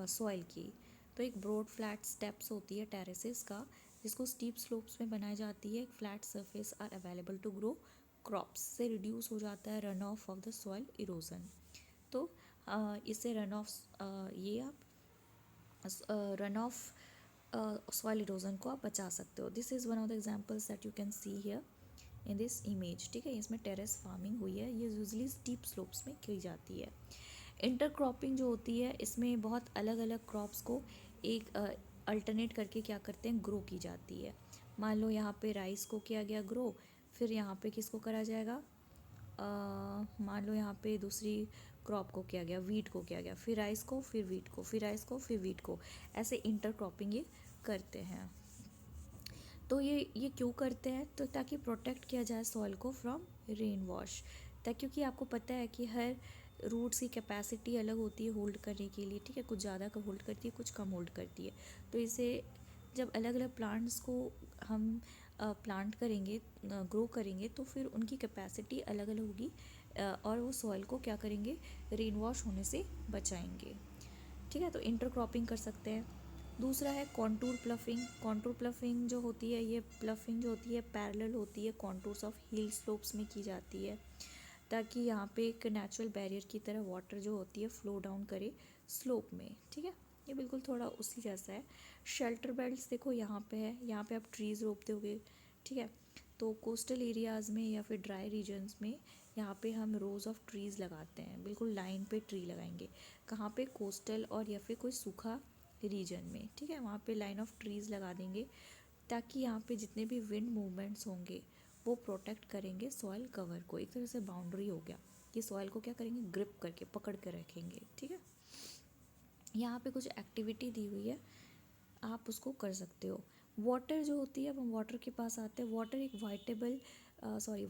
soil की। तो एक ब्रॉड फ्लैट स्टेप्स होती है टेरेसेस का, जिसको स्टीप स्लोप्स में बनाई जाती है। Flat surface are available to grow crops, से रिड्यूस हो जाता है run off the soil erosion. तो इससे रन ऑफ ये आप रन ऑफ सॉइल इरोजन को आप बचा सकते हो। This is one of the examples that you can see here in this image. ठीक है, इसमें टेरेस फार्मिंग हुई है, ये यूजली स्टीप स्लोप्स में की जाती है। इंटरक्रॉपिंग जो होती है, इसमें बहुत अलग अलग क्रॉप्स को एक अल्टरनेट करके क्या करते हैं, ग्रो की जाती है। मान लो यहाँ पे राइस को किया गया ग्रो, फिर यहाँ पे किसको करा जाएगा, मान लो यहाँ पे दूसरी क्रॉप को किया गया, वीट को किया गया, फिर राइस को, फिर वीट को, फिर राइस को, फिर वीट को, ऐसे इंटरक्रॉपिंग ये करते हैं। तो ये क्यों करते हैं, तो ताकि प्रोटेक्ट किया जाए सॉइल को फ्रॉम रेन वॉश। क्योंकि आपको पता है कि हर रूट्स की कैपेसिटी अलग होती है होल्ड करने के लिए। ठीक है, कुछ ज़्यादा का होल्ड करती है, कुछ कम होल्ड करती है। तो इसे जब अलग अलग प्लांट्स को हम प्लांट करेंगे, ग्रो करेंगे, तो फिर उनकी कैपेसिटी अलग अलग होगी और वो सॉइल को क्या करेंगे, रेन वॉश होने से बचाएंगे। ठीक है, तो इंटरक्रॉपिंग कर सकते हैं। दूसरा है कॉन्टूर प्लफिंग। कॉन्टूर प्लफिंग जो होती है, ये प्लफिंग जो होती है पैरेलल होती है कॉन्टूर्स ऑफ हिल स्लोप्स में की जाती है, ताकि यहाँ पे एक नेचुरल बैरियर की तरह वाटर जो होती है फ्लो डाउन करे स्लोप में। ठीक है, ये बिल्कुल थोड़ा उसी जैसा है। शेल्टर बेल्ट्स देखो यहाँ पे है, यहाँ पे आप ट्रीज़ रोप दोगे। ठीक है, तो कोस्टल एरियाज़ में या फिर ड्राई रीजन्स में यहाँ पे हम रोज़ ऑफ ट्रीज़ लगाते हैं, बिल्कुल लाइन पे ट्री लगाएंगे। कहाँ पे, कोस्टल और या फिर कोई सूखा रीजन में। ठीक है, वहाँ पे लाइन ऑफ ट्रीज़ लगा देंगे, ताकि यहाँ पे जितने भी विंड मूवमेंट्स होंगे वो प्रोटेक्ट करेंगे सॉइल कवर को। एक तरह से बाउंड्री हो गया कि सॉइल को क्या करेंगे, ग्रिप करके पकड़ के रखेंगे। ठीक है, यहाँ पे कुछ एक्टिविटी दी हुई है, आप उसको कर सकते हो। वाटर जो होती है, अब हम वाटर के पास आते हैं। वाटर एक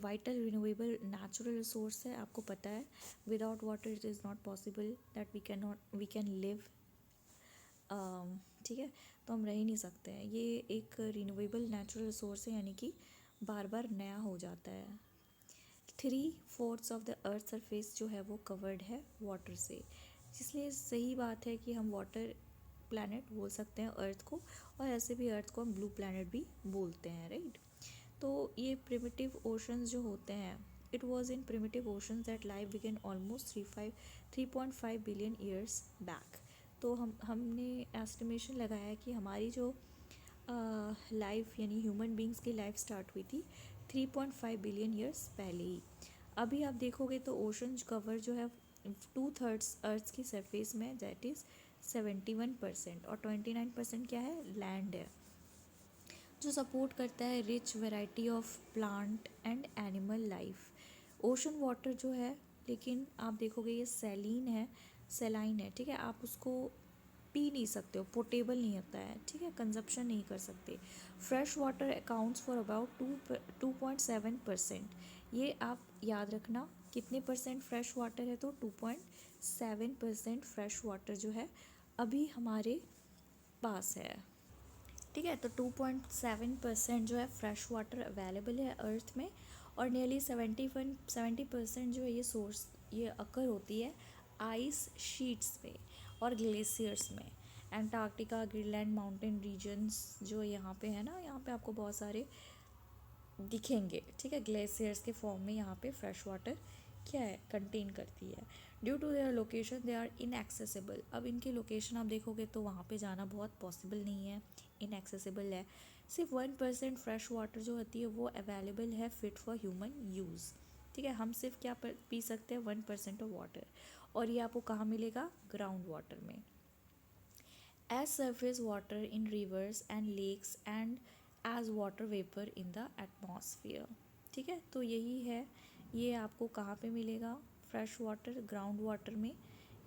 वाइटल रिन्यूएबल नेचुरल रिसोर्स है, आपको पता है। Without water it is not possible that we can live. ठीक है, तो हम रह ही नहीं सकते हैं। ये एक रिन्यूएबल नेचुरल रिसोर्स है, यानी कि बार बार नया हो जाता है। 3/4 ऑफ द अर्थ सरफेस जो है वो कवर्ड है वाटर से, इसलिए सही बात है कि हम वाटर प्लैनेट बोल सकते हैं अर्थ को, और ऐसे भी अर्थ को हम ब्लू प्लैनेट भी बोलते हैं, राइट। तो ये प्रिमिटिव ओशंस जो होते हैं, it was in primitive oceans that life began almost 3.5 billion years back. तो हमने एस्टिमेशन लगाया कि हमारी जो लाइफ यानी ह्यूमन बींग्स की लाइफ स्टार्ट हुई थी 3.5 बिलियन ईयर्स पहले ही। अभी आप देखोगे तो ओशन कवर जो है 2/3 अर्थ की सरफेस में, दैट इज़ 71%, और 29% क्या है, लैंड है, जो सपोर्ट करता है rich variety of plant and animal life. Ocean water जो है, लेकिन आप देखोगे ये सेलाइन है। ठीक है, आप उसको पी नहीं सकते हो, पोर्टेबल नहीं होता है। ठीक है, कंजप्शन नहीं कर सकते। Fresh water accounts for about 2.7%। ये आप याद रखना, कितने परसेंट फ्रेश वाटर है, तो 2.7% फ्रेश वाटर जो है अभी हमारे पास है। ठीक है, तो 2.7% जो है फ्रेश वाटर अवेलेबल है अर्थ में, और नियरली 70% जो है ये अकर होती है आइस शीट्स में और ग्लेशियर्स में। एंटार्क्टिका, ग्रीनलैंड, माउंटेन रीजन्स जो यहाँ पे है ना, यहाँ पे आपको बहुत सारे दिखेंगे। ठीक है, ग्लेशियर्स के फॉर्म में यहाँ पे फ्रेश वाटर क्या है, कंटेन करती है। Due to their location they are inaccessible. अब इनकी लोकेशन आप देखोगे तो वहाँ पे जाना बहुत पॉसिबल नहीं है, इनएक्सेसिबल है। सिर्फ 1% फ्रेश वाटर जो होती है वो अवेलेबल है फिट फॉर ह्यूमन यूज़। ठीक है, हम सिर्फ क्या पी सकते हैं, 1% ऑफ वाटर, और ये आपको कहाँ मिलेगा, ग्राउंड वाटर में। As surface water in rivers and lakes and as water vapour in the atmosphere. ठीक है, तो यही है, ये आपको कहाँ पे मिलेगा, फ्रेश वाटर ग्राउंड वाटर में,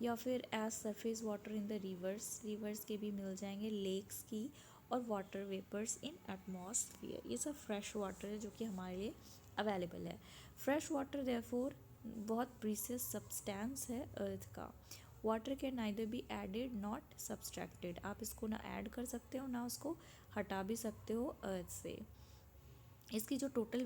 या फिर as surface water in the rivers के भी मिल जाएंगे, लेक्स की, और वाटर वेपर्स इन एटमॉस्फेयर। ये सब फ्रेश वाटर है जो कि हमारे लिए अवेलेबल है। फ्रेश वाटर देयरफॉर बहुत प्रीसियस सब्सटेंस है अर्थ का। Water can neither be added not subtracted. आप इसको ना ऐड कर सकते हो ना उसको हटा भी सकते हो अर्थ से। इसकी जो टोटल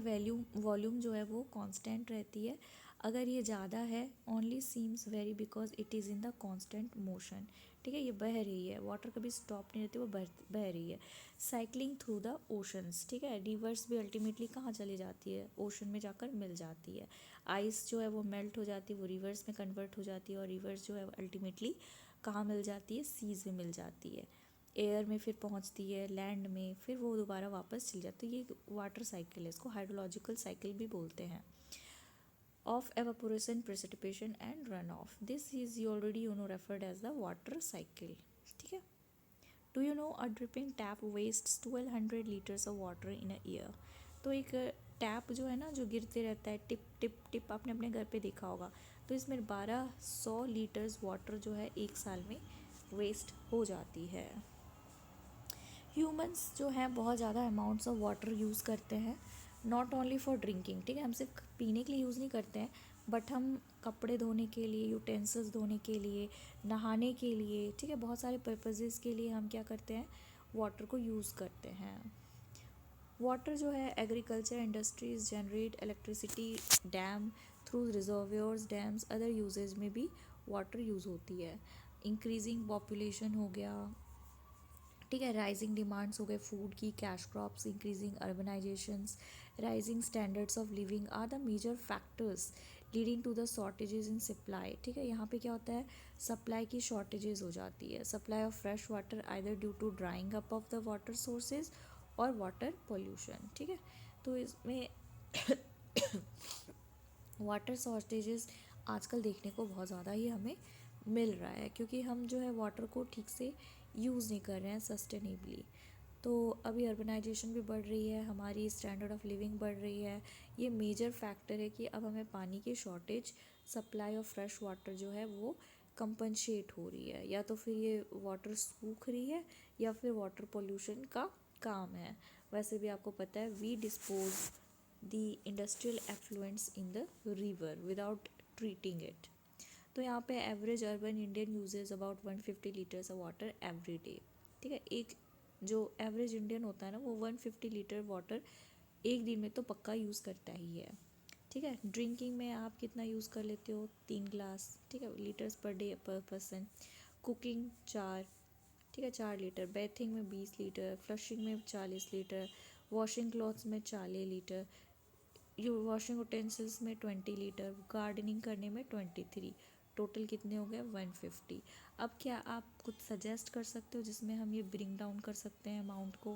वॉल्यूम जो है वो कांस्टेंट रहती है। अगर ये ज़्यादा है only seems very because it is in the constant motion. ठीक है, ये बह रही है, वाटर कभी स्टॉप नहीं रहती, वो बह रही है। साइक्लिंग थ्रू द ओशंस, ठीक है, रिवर्स भी अल्टीमेटली कहाँ चली जाती है, ओशन में जाकर मिल जाती है। आइस जो है वो मेल्ट हो जाती है, वो रिवर्स में कन्वर्ट हो जाती है, और रिवर्स जो है अल्टीमेटली कहाँ मिल जाती है, सीज में मिल जाती है, एयर में फिर पहुंचती है, लैंड में, फिर वो दोबारा वापस चली जाती है। ये वाटर साइकिल है, इसको हाइड्रोलॉजिकल साइकिल भी बोलते हैं। Of evaporation, precipitation and run off, this is already referred as the water cycle. ठीक है। Do you know a dripping tap wastes 1200 litres of water in a year. तो एक tap जो है ना, जो गिरते रहता है टिप टिप टिप, आपने अपने घर पे देखा होगा, तो इसमें 1200 लीटर्स वाटर जो है एक साल में वेस्ट हो जाती है। ह्यूमंस जो हैं बहुत ज़्यादा अमाउंट्स ऑफ वाटर यूज़ करते हैं, नॉट ओनली फॉर ड्रिंकिंग। ठीक है, हम सिर्फ पीने के लिए यूज़ नहीं करते हैं, बट हम कपड़े धोने के लिए, यूटेंसिल्स धोने के लिए, नहाने के लिए, ठीक है, बहुत सारे पर्पसेस के लिए हम क्या करते हैं, वाटर को यूज़ करते हैं। वाटर जो है agriculture industries generate electricity, dam through reservoirs, dams, other uses में भी वाटर यूज़ होती है। इंक्रीजिंग पॉपुलेशन हो गया, ठीक है, राइजिंग डिमांड्स हो गए फूड की, cash crops, increasing urbanisations, rising standards of living are the major factors leading to the shortages in supply. ठीक है, यहाँ पे क्या होता है, सप्लाई की शॉर्टेजेस हो जाती है। Supply of fresh water either due to drying up of the water sources और वाटर पोल्यूशन। ठीक है, तो इसमें वाटर शॉर्टेजेस आजकल देखने को बहुत ज़्यादा ही हमें मिल रहा है, क्योंकि हम जो है वाटर को ठीक से यूज़ नहीं कर रहे हैं सस्टेनेबली। तो अभी अर्बनाइजेशन भी बढ़ रही है, हमारी स्टैंडर्ड ऑफ लिविंग बढ़ रही है, ये मेजर फैक्टर है कि अब हमें पानी की shortage, supply of fresh water जो है वो कंपनशेट हो रही है, या तो फिर ये वाटर सूख रही है, या फिर वाटर पोल्यूशन का काम है। वैसे भी आपको पता है we dispose the industrial effluents in the river without treating it. तो यहाँ पे average urban Indian uses about 150 litres of water every day. ठीक है, एक जो एवरेज इंडियन होता है ना, वो 150 लीटर वाटर एक दिन में तो पक्का यूज़ करता ही है। ठीक है, ड्रिंकिंग में आप कितना यूज़ कर लेते हो, 3 ग्लास, ठीक है, लीटर्स पर डे पर पर्सन। कुकिंग 4, ठीक है, 4 लीटर। बेथिंग में 20 लीटर, फ्लशिंग में 40 लीटर, वॉशिंग क्लॉथ्स में 40 लीटर, वॉशिंग उटेंसिल्स में 20 लीटर, गार्डनिंग करने में 23। टोटल कितने हो गए, 150। अब क्या आप कुछ सजेस्ट कर सकते हो जिसमें हम ये ब्रिंग डाउन कर सकते हैं अमाउंट को।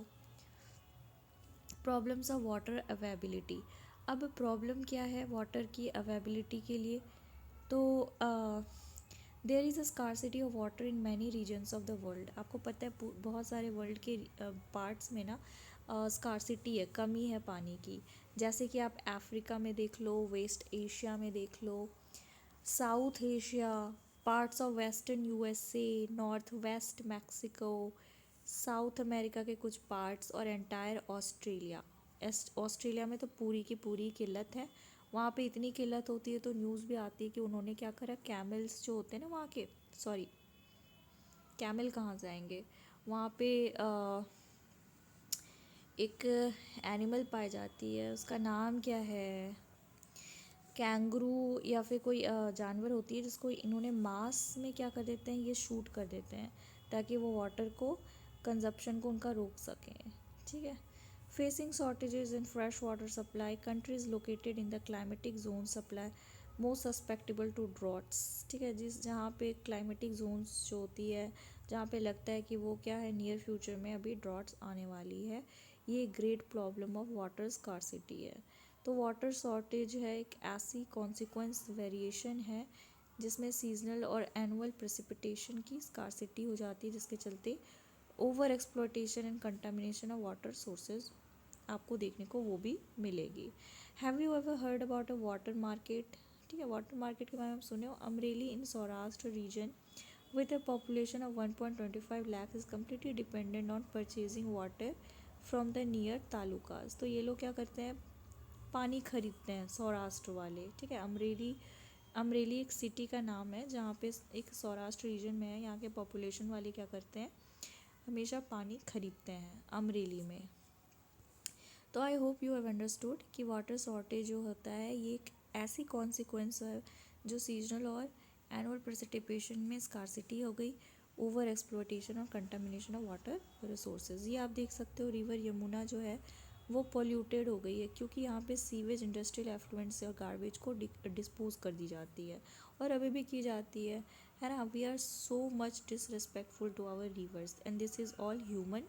Problems of water availability. अब प्रॉब्लम क्या है वाटर की अवेबिलिटी के लिए, तो there is a scarcity of water in many regions of the world. आपको पता है बहुत सारे वर्ल्ड के पार्ट्स में ना स्कारसिटी है, कमी है पानी की। जैसे कि आप अफ्रीका में देख लो, वेस्ट एशिया में देख लो, south Asia, parts of western USA, north west Mexico, south America के कुछ पार्ट्स, और एंटायर ऑस्ट्रेलिया। ऑस्ट्रेलिया में तो पूरी की पूरी किल्लत है, वहाँ पे इतनी किल्लत होती है तो न्यूज़ भी आती है कि उन्होंने क्या करा, कैमल्स जो होते हैं ना वहाँ के, सॉरी कैमल कहाँ जाएंगे, वहाँ पे एक एनिमल पाई जाती है, उसका नाम क्या है, कैंगरू या फिर कोई जानवर होती है, जिसको इन्होंने मांस में क्या कर देते हैं, ये शूट कर देते हैं ताकि वो वाटर को, कंजप्शन को उनका रोक सकें। ठीक है, facing shortages in fresh water supply, countries located in the climatic zone supply most susceptible to droughts. ठीक है, जहाँ पे क्लाइमेटिक जोन्स जो होती है, जहाँ पे लगता है कि वो क्या है, नियर फ्यूचर में अभी ड्रॉट्स आने वाली है, ये great problem of water scarcity है। तो वाटर शॉर्टेज है एक ऐसी कॉन्सिक्वेंस वेरिएशन है जिसमें सीजनल और एनुअल प्रेसिपिटेशन की स्कार्सिटी हो जाती है, जिसके चलते over exploitation and contamination of water sources आपको देखने को वो भी मिलेगी। Have you ever heard about a water market. ठीक है, वाटर मार्केट के बारे में आप सुने हो। Amreli in Saurashtra region with a population of 1.25 lakh is completely dependent on purchasing water from the near तालुकास। तो ये लोग क्या करते हैं, पानी खरीदते हैं सौराष्ट्र वाले। ठीक है, अमरेली एक सिटी का नाम है जहाँ पे एक सौराष्ट्र रीजन में है, यहाँ के पॉपुलेशन वाले क्या करते हैं, हमेशा पानी खरीदते हैं अमरेली में। तो आई होप यू हैव अंडरस्टूड कि वाटर शॉर्टेज जो होता है ये एक ऐसी कॉन्सिक्वेंस है जो सीजनल और एनुअल प्रेसिपिटेशन में स्कार्सिटी हो गई, ओवर एक्सप्लोइटेशन और कंटामिनेशन ऑफ वाटर रिसोर्सेज। ये आप देख सकते हो रिवर यमुना जो है वो पोल्यूटेड हो गई है क्योंकि यहाँ पे सीवेज, इंडस्ट्रियल एफ्लुएंट्स और गार्बेज को डिस्पोज कर दी जाती है और अभी भी की जाती है ना। We are so much disrespectful to our rivers and this is all human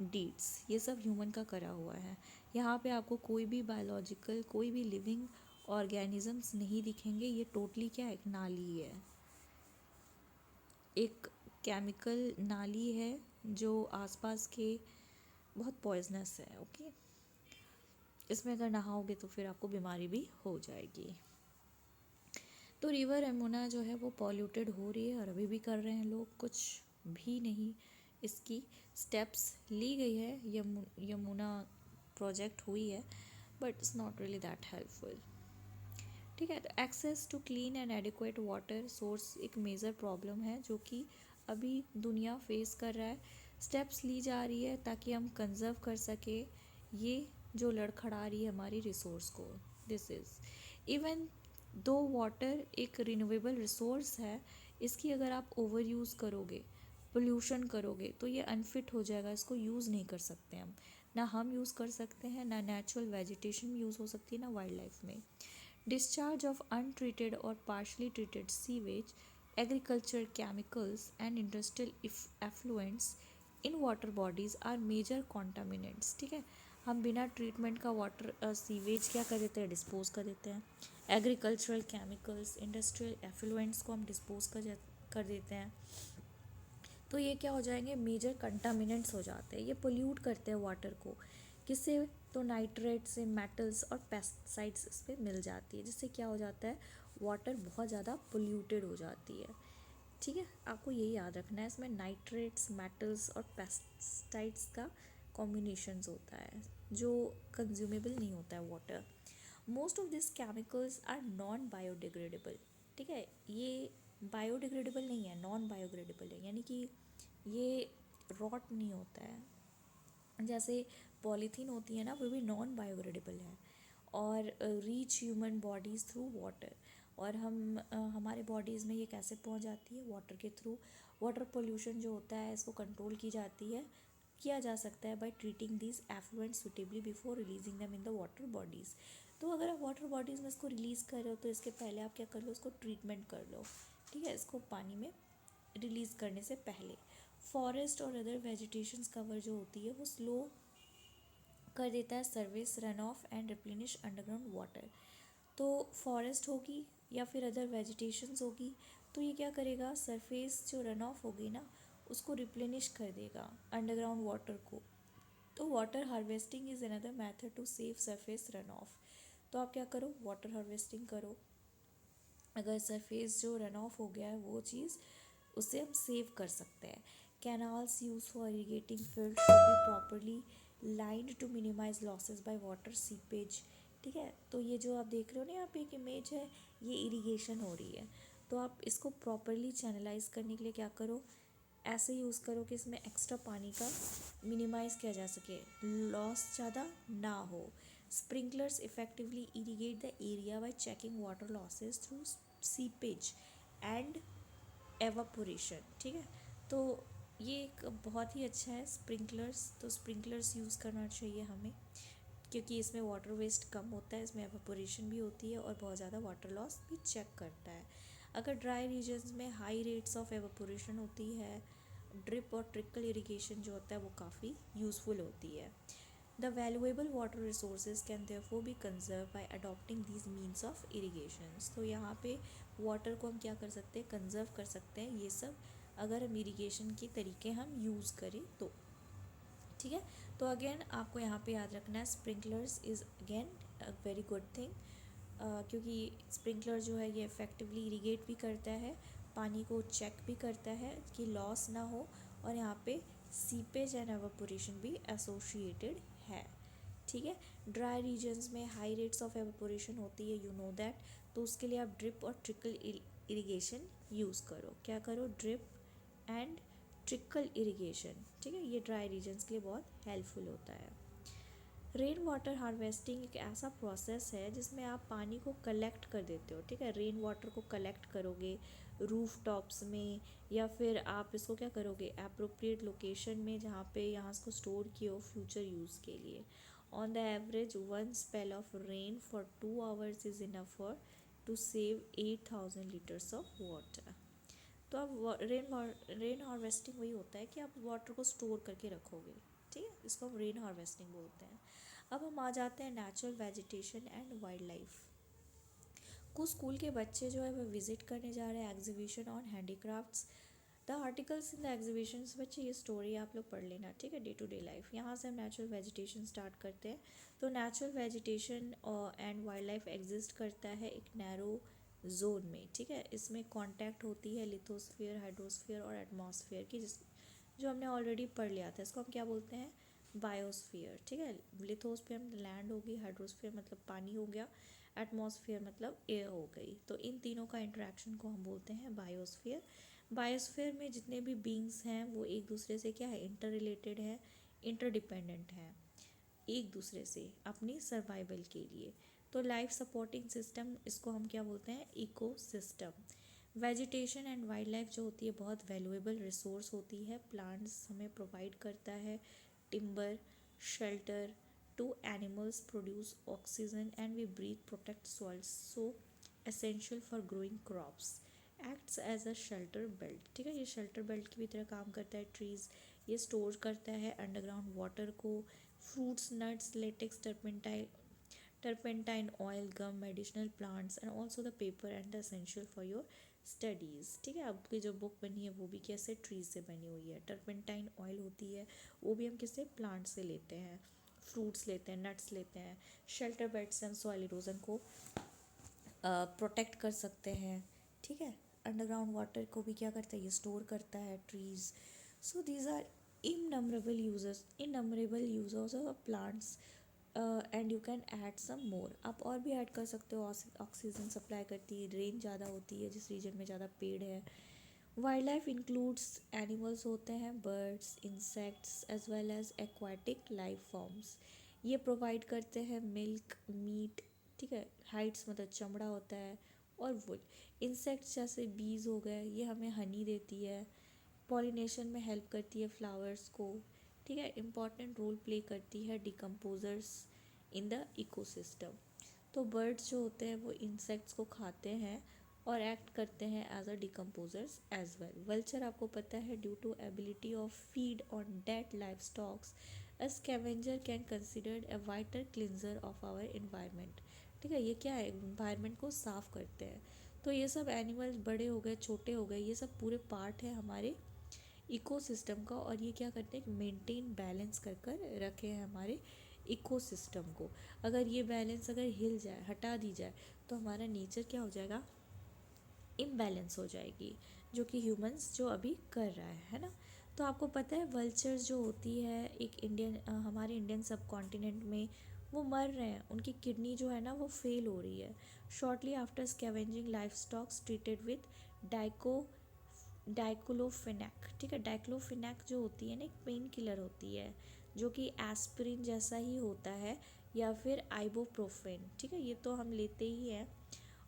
deeds. ये सब ह्यूमन का करा हुआ है। यहाँ पे आपको कोई भी बायोलॉजिकल, कोई भी लिविंग ऑर्गेनिजम्स नहीं दिखेंगे। ये टोटली क्या है, एक नाली है, एक केमिकल नाली है जो आसपास के बहुत पॉइजनस है। ओके, इसमें अगर नहाओगे तो फिर आपको बीमारी भी हो जाएगी। तो रिवर यमुना जो है वो पॉल्यूटेड हो रही है और अभी भी कर रहे हैं लोग, कुछ भी नहीं इसकी स्टेप्स ली गई है। यमुना प्रोजेक्ट हुई है but it's not really that helpful. ठीक है, तो access to clean and adequate water source एक मेजर प्रॉब्लम है जो कि अभी दुनिया फेस कर रहा है। स्टेप्स ली जा रही है ताकि हम कंजर्व कर सके ये जो लड़खड़ा रही है हमारी रिसोर्स को। This is even though water एक रिन्यूएबल रिसोर्स है, इसकी अगर आप ओवर यूज़ करोगे, पोल्यूशन करोगे तो ये अनफिट हो जाएगा, इसको यूज़ नहीं कर सकते हम यूज़ कर सकते हैं, ना नेचुरल वेजिटेशन यूज़ हो सकती है, ना वाइल्ड लाइफ में। Discharge of untreated or partially treated sewage, agriculture chemicals, and industrial effluents in water bodies are major contaminants। ठीक है, हम बिना ट्रीटमेंट का वाटर सीवेज क्या कर देते हैं, डिस्पोज कर देते हैं। एग्रीकल्चरल केमिकल्स, इंडस्ट्रियल एफ्लुएंट्स को हम डिस्पोज कर देते हैं। तो ये क्या हो जाएंगे, मेजर कंटामिनेंट्स हो जाते हैं। ये पोल्यूट करते हैं वाटर को। किससे, तो नाइट्रेट से, मेटल्स और पेस्टिसाइड्स इस पर मिल जाती है, जिससे क्या हो जाता है, वाटर बहुत ज़्यादा पोल्यूटेड हो जाती है। ठीक है, आपको यही याद रखना है, इसमें नाइट्रेट्स, मेटल्स और पेस्टिसाइड्स का कॉम्बिनेशंस होता है जो कंज्यूमेबल नहीं होता है water. Most of this chemicals are non biodegradable. ठीक है, ये बायोडिग्रेडेबल नहीं है, नॉन बायोडिग्रेडेबल है, यानी कि ये रॉट नहीं होता है। जैसे पॉलीथीन होती है ना, वो भी नॉन बायोडिग्रेडेबल है। और reach human bodies through water, और हमारे बॉडीज़ में ये कैसे पहुंच जाती है, वाटर के थ्रू। वाटर पोल्यूशन जो होता है इसको कंट्रोल किया जा सकता है by treating these effluent suitably before releasing them in the water bodies. तो अगर आप वाटर बॉडीज़ में इसको रिलीज़ कर रहे हो तो इसके पहले आप क्या कर लो, इसको ट्रीटमेंट कर लो। ठीक है, इसको पानी में रिलीज़ करने से पहले। फॉरेस्ट और अदर वेजिटेशंस कवर जो होती है वो स्लो कर देता है service, run of and replenish underground water. तो फॉरेस्ट होगी या फिर अदर वेजिटेशंस होगी तो ये क्या करेगा, सरफेस जो रन ऑफ होगी ना उसको रिप्लेनिश कर देगा अंडरग्राउंड वाटर को। तो water harvesting is another method to save surface run off. तो आप क्या करो, वाटर हार्वेस्टिंग करो। अगर सरफेस जो रन ऑफ हो गया है वो चीज़, उसे हम सेव कर सकते हैं। Canals use for irrigating field should be properly lined to minimise losses by water seepage. ठीक है, तो ये जो आप देख रहे हो ना यहाँ पे एक इमेज है, ये इरिगेशन हो रही है। तो आप इसको प्रॉपरली चैनलाइज करने के लिए क्या करो, ऐसे यूज़ करो कि इसमें एक्स्ट्रा पानी का मिनिमाइज़ किया जा सके, लॉस ज़्यादा ना हो। Sprinklers effectively irrigate the area bye checking water losses through seepage and evaporation. ठीक है, तो ये एक बहुत ही अच्छा है स्प्रिंकलर्स। तो स्प्रिंकलर्स यूज़ करना चाहिए हमें क्योंकि इसमें वाटर वेस्ट कम होता है, इसमें एवापोरेशन भी होती है और बहुत ज़्यादा वाटर लॉस भी चेक करता है। अगर ड्राई रीजन्स में हाई रेट्स ऑफ एवापोरेशन होती है, ड्रिप और ट्रिकल इरिगेशन जो होता है वो काफ़ी यूज़फुल होती है। The valuable water resources can therefore B conserve bye adopting these means of irrigation. तो यहाँ पे वाटर को हम क्या कर सकते हैं, कंजर्व कर सकते हैं, ये सब अगर हम इरीगेशन के तरीके हम यूज़ करें तो। ठीक है, तो अगेन आपको यहाँ पे याद रखना है sprinklers is again a very good thing, क्योंकि स्प्रिंकलर जो है ये इफ़ेक्टिवली इरीगेट भी करता है, पानी को चेक भी करता है कि लॉस ना हो, और यहाँ पे सीपेज एंड एवापोरेशन भी एसोसिएटेड है। ठीक है, ड्राई रीजन्स में हाई रेट्स ऑफ एवापोरेशन होती है, यू नो दैट। तो उसके लिए आप ड्रिप और ट्रिकल इरिगेशन यूज़ करो। क्या करो, ड्रिप एंड ट्रिकल इरिगेशन। ठीक है, ये ड्राई रीजन्स के लिए बहुत हेल्पफुल होता है। रेन वाटर हार्वेस्टिंग एक ऐसा प्रोसेस है जिसमें आप पानी को कलेक्ट कर देते हो, ठीक है। रेन वाटर को कलेक्ट करोगे रूफ टॉप्स में, या फिर आप इसको क्या करोगे अप्रोप्रिएट लोकेशन में जहाँ पे यहाँ इसको स्टोर किए हो फ्यूचर यूज़ के लिए। On the average one spell of rain for 2 hours is enough for to save 8,000 litres of water. तो अब रेन हार्वेस्टिंग वही होता है कि आप वाटर को स्टोर करके रखोगे, ठीक है, इसको हम रेन हार्वेस्टिंग बोलते हैं। अब हम आ जाते हैं natural vegetation and wild life. कुछ स्कूल के बच्चे जो है वो विजिट करने जा रहे हैं exhibition on handicrafts. The articles in the exhibitions, बच्चे ये स्टोरी आप लोग पढ़ लेना, ठीक है, डे टू डे लाइफ। यहाँ से हम नेचुरल वेजिटेशन स्टार्ट करते हैं। तो natural vegetation and wild life exist करता है एक नैरो जोन में, ठीक है। इसमें कांटेक्ट होती है लिथोस्फीयर, हाइड्रोस्फीयर और एटमॉस्फेयर की, जिस जो हमने ऑलरेडी पढ़ लिया था। इसको हम क्या बोलते हैं बायोस्फीयर, ठीक है। लिथोस्फीयर मतलब लैंड होगी, हाइड्रोस्फीयर मतलब पानी हो गया, एटमॉस्फेयर मतलब एयर हो गई। तो इन तीनों का इंटरेक्शन को हम बोलते हैं बायोस्फीयर। बायोस्फीयर में जितने भी बींग्स हैं वो एक दूसरे से क्या है इंटर रिलेटेड है, इंटरडिपेंडेंट है एक दूसरे से अपनी सर्वाइवल के लिए। तो लाइफ सपोर्टिंग सिस्टम, इसको हम क्या बोलते हैं ecosystem. Vegetation and wild life जो होती है बहुत वैल्यूएबल रिसोर्स होती है। प्लांट्स हमें प्रोवाइड करता है timber, shelter to animals, produce oxygen and we breathe, protect soils, so essential for growing crops, acts as a shelter belt, ठीक है। ये शेल्टर बेल्ट की भी तरह काम करता है ट्रीज़। ये स्टोर करता है अंडरग्राउंड वाटर को। Fruits, nuts, latex, turpentine oil, gum, medicinal plants and also the paper and the essential for your studies, ठीक है। आपकी जो बुक बनी है वो भी कैसे ट्रीज से बनी हुई है। टर्पेंटाइन ऑयल होती है वो भी हम किससे प्लांट से लेते हैं, फ्रूट्स लेते हैं, नट्स लेते हैं। शेल्टर बेड्स से हम सॉइल इरोजन को प्रोटेक्ट कर सकते हैं, ठीक है। अंडरग्राउंड वाटर को भी क्या करता है ये स्टोर करता है trees. So these are innumerable users of plants and you can add some more. आप और भी ऐड कर सकते हो। ऑक्सीजन सप्लाई करती है, रेन ज़्यादा होती है जिस रीजन में ज़्यादा पेड़ है। वाइल्ड लाइफ इंक्लूड्स एनिमल्स होते हैं, birds, insects as well as aquatic life forms. ये प्रोवाइड करते हैं मिल्क, मीट, ठीक है, हाइड्स मतलब चमड़ा होता है, और वुड। इंसेक्ट्स जैसे बीज हो गए ये हमें हनी देती है, पॉलिनेशन में हेल्प करती है फ्लावर्स को, ठीक है। इम्पॉर्टेंट रोल प्ले करती है डिकम्पोजर्स इन द इकोसिस्टम। तो बर्ड्स जो होते हैं वो इंसेक्ट्स को खाते हैं और एक्ट करते हैं as a decomposers as well. Vulture आपको पता है due to ability of feed on dead live stocks, a scavenger can considered a vital cleanser of our environment, ठीक है। ये क्या है इन्वायरमेंट को साफ करते हैं। तो ये सब एनिमल्स बड़े हो गए छोटे हो गए ये सब पूरे पार्ट है हमारे इकोसिस्टम का, और ये क्या करते हैं मेंटेन बैलेंस कर कर रखे हैं हमारे इकोसिस्टम को। अगर ये बैलेंस अगर हिल जाए, हटा दी जाए, तो हमारा नेचर क्या हो जाएगा इम्बैलेंस हो जाएगी, जो कि ह्यूमंस जो अभी कर रहा है ना। तो आपको पता है वल्चर्स जो होती है एक हमारे इंडियन सब कॉन्टिनेंट में वो मर रहे हैं, उनकी किडनी जो है ना वो फेल हो रही है। Shortly after scavenging live stocks treated with डाइको डाइक्लोफिनेक, ठीक है। डाइक्लोफिनेक जो होती है ना एक पेन किलर होती है जो कि एस्पिरिन जैसा ही होता है, या फिर आइबोप्रोफेन, ठीक है, ये तो हम लेते ही हैं।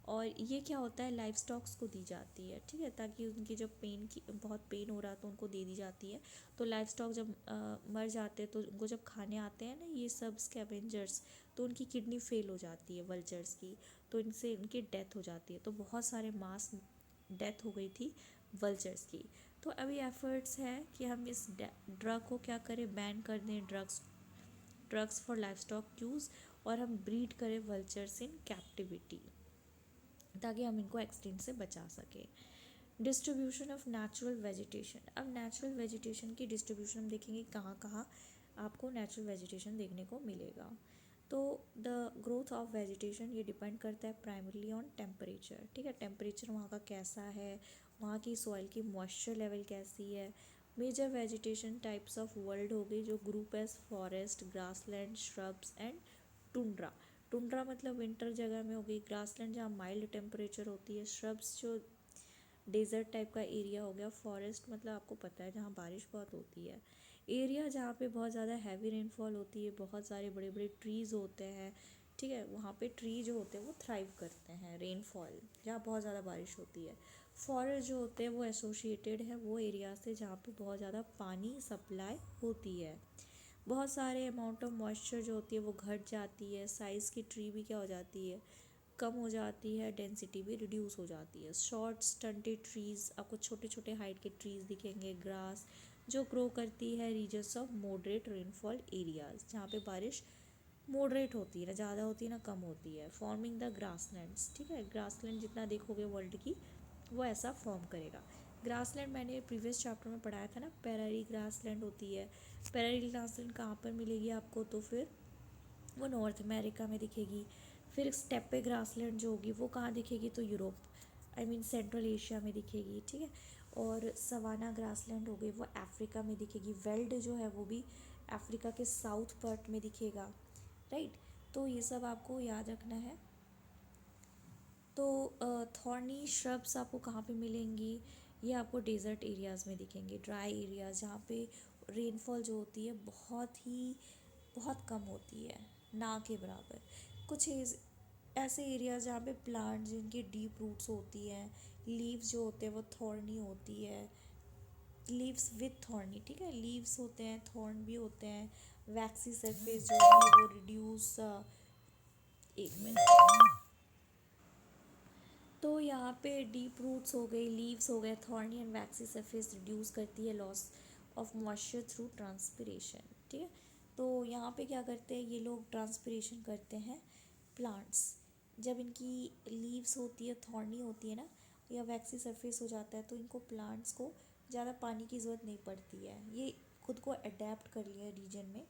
और ये क्या होता है लाइफ स्टॉक्स को दी जाती है, ठीक है, ताकि उनकी जब पेन की बहुत पेन हो रहा है तो उनको दे दी जाती है। तो लाइफ स्टॉक जब मर जाते हैं तो उनको जब खाने आते हैं ना ये सब स्कैवेंजर्स, तो उनकी किडनी फेल हो जाती है वल्चर्स की, तो इनसे इनकी डेथ हो जाती है। तो बहुत सारे मास डेथ हो गई थी वल्चर्स की। तो अभी एफर्ट्स है कि हम इस ड्रग को क्या करें बैन कर दें, drugs for life stock use, और हम ब्रीड करें वल्चर्स इन कैप्टिविटी ताकि हम इनको एक्सटेंट से बचा सकें। Distribution of natural vegetation. अब नेचुरल वेजिटेशन की डिस्ट्रीब्यूशन हम देखेंगे कहाँ कहाँ आपको नेचुरल वेजिटेशन देखने को मिलेगा। तो द ग्रोथ ऑफ वेजिटेशन ये डिपेंड करता है प्राइमरली ऑन टेम्परेचर, ठीक है। टेम्परेचर वहाँ का कैसा है, वहाँ की सॉइल की मॉइस्चर लेवल कैसी है। Major vegetation types of world हो गई जो group as forest, grassland, shrubs and tundra. Tundra मतलब विंटर जगह में हो गई, ग्रासलैंड जहाँ माइल्ड टेम्परेचर होती है, श्रब्स जो डेजर्ट टाइप का एरिया हो गया, फॉरेस्ट मतलब आपको पता है जहाँ बारिश बहुत होती है। एरिया जहाँ पे बहुत ज़्यादा हैवी रेनफॉल होती है, बहुत सारे बड़े बड़े ट्रीज़ होते हैं, ठीक है, वहाँ पे ट्री जो होते हैं वो थ्राइव करते हैं रेनफॉल, जहाँ बहुत ज़्यादा बारिश होती है। फॉरेस्ट जो होते हैं वो एसोसिएटेड है वो एरिया से जहाँ पे बहुत ज़्यादा पानी सप्लाई होती है। बहुत सारे अमाउंट ऑफ मॉइस्चर जो होती है वो घट जाती है, साइज़ की ट्री भी क्या हो जाती है, कम हो जाती है, डेंसिटी भी रिड्यूस हो जाती है। शॉर्ट स्टंटेड ट्रीज़, आपको छोटे छोटे हाइट के ट्रीज़ दिखेंगे। ग्रास जो ग्रो करती है regions of moderate rainfall areas, जहाँ पे बारिश मॉडरेट होती है, ना ज़्यादा होती है ना कम होती है। फॉर्मिंग द ग्रासलैंड्स, ठीक है, ग्रासलैंड जितना देखोगे वर्ल्ड की वो ऐसा फॉर्म करेगा। ग्रासलैंड मैंने प्रीवियस चैप्टर में पढ़ाया था ना, पैरेरी ग्रासलैंड होती है। पैरेरी ग्रासलैंड कहाँ पर मिलेगी आपको, तो फिर वो नॉर्थ अमेरिका में दिखेगी। फिर स्टेपे ग्रासलैंड जो होगी वो कहाँ दिखेगी, तो Europe, I mean central Asia में दिखेगी, ठीक है। और सवाना ग्रासलैंड हो गई वो अफ्रीका में दिखेगी। वेल्ड जो है वो भी अफ्रीका के साउथ पार्ट में दिखेगा, राइट। तो ये सब आपको याद रखना है। तो थॉर्नी श्रब्स आपको कहाँ पे मिलेंगी, ये आपको डेजर्ट एरियाज़ में दिखेंगे, ड्राई एरियाज़ जहाँ पे रेनफॉल जो होती है बहुत कम होती है, ना के बराबर। कुछ ऐसे एरियाज जहाँ पे प्लांट्स जिनकी डीप रूट्स होती हैं, लीव्स जो होते हैं वो थॉर्नी होती है, लीव्स विथ थॉर्नी, ठीक है, लीव्स होते हैं, थॉर्न भी होते हैं। वैक्सी सरफेस जो भी वो रिड्यूस, एक मिनट, तो यहाँ पे डीप रूट्स हो गई, लीव्स हो गए, thorny and vaccine surface reduce करती है loss of moisture through transpiration, ठीक है। तो यहाँ पे क्या करते हैं ये लोग, ट्रांसपिरेशन करते हैं प्लांट्स। जब इनकी लीव्स होती है, थॉर्नी होती है ना, या वैक्सी सरफेस हो जाता है, तो इनको प्लांट्स को ज़्यादा पानी की ज़रूरत नहीं पड़ती है, ये खुद को अडेप्ट कर लिया रीजन में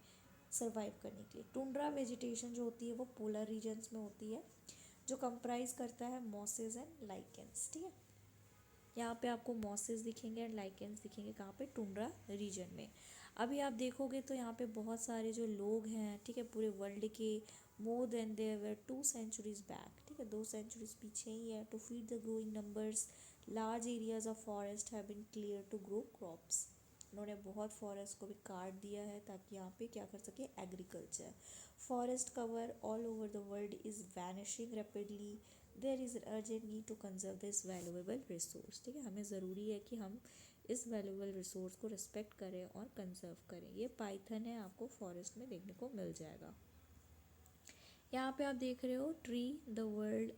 सर्वाइव करने के लिए। टुंड्रा वेजिटेशन जो होती है वो पोलर रीजन्स में होती है, जो कंप्राइज करता है मॉसेज एंड लाइकेंस, ठीक है। यहाँ पे आपको मॉसेज दिखेंगे एंड लाइकेंस दिखेंगे, कहाँ पे, टुंड्रा रीजन में। अभी आप देखोगे तो यहाँ पे बहुत सारे जो लोग हैं, ठीक है, पूरे वर्ल्ड के, more than there 2 centuries back, ठीक है, 2 centuries पीछे ही है। To feed the growing numbers large areas of forest have been clear to grow crops. उन्होंने बहुत फॉरेस्ट को भी काट दिया है ताकि यहाँ पे क्या कर सके, agriculture. Forest cover all over the world is vanishing rapidly, there is urgent need to conserve this valuable resource, ठीक है, हमें ज़रूरी है कि हम इस वैल्यूएबल रिसोर्स को रिस्पेक्ट करें और कंजर्व करें। ये पाइथन है, आपको फॉरेस्ट में देखने को मिल जाएगा। यहाँ पे आप देख रहे हो, tree the world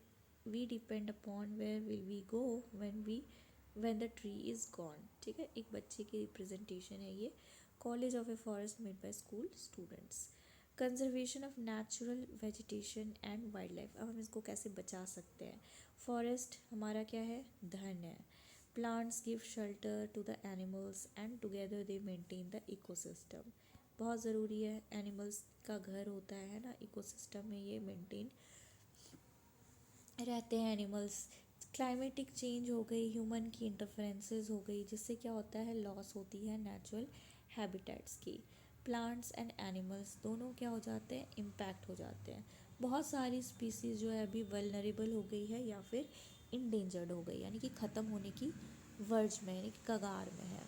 we depend upon, where will we go when the tree is gone, ठीक है, एक बच्चे की रिप्रेजेंटेशन है ये। College of a forest made by school students. Conservation of natural vegetation and wild life, अब हम इसको कैसे बचा सकते हैं। फॉरेस्ट हमारा क्या है, धन है। Plants give shelter to the animals and together they maintain the ecosystem, बहुत ज़रूरी है, एनिमल्स का घर होता है ना इकोसिस्टम में, ये मेंटेन रहते हैं एनिमल्स। क्लाइमेटिक चेंज हो गई, ह्यूमन की इंटरफेरेंसेस हो गई, जिससे क्या होता है, लॉस होती है नेचुरल हैबिटेट्स की। प्लांट्स एंड एनिमल्स दोनों क्या हो जाते हैं, इम्पैक्ट हो जाते हैं। बहुत सारी स्पीसीज़ जो है अभी वल्नरेबल हो गई है या फिर इंडेंजर्ड हो गई, यानी कि ख़त्म होने की वर्ज में, यानी कि कगार में है।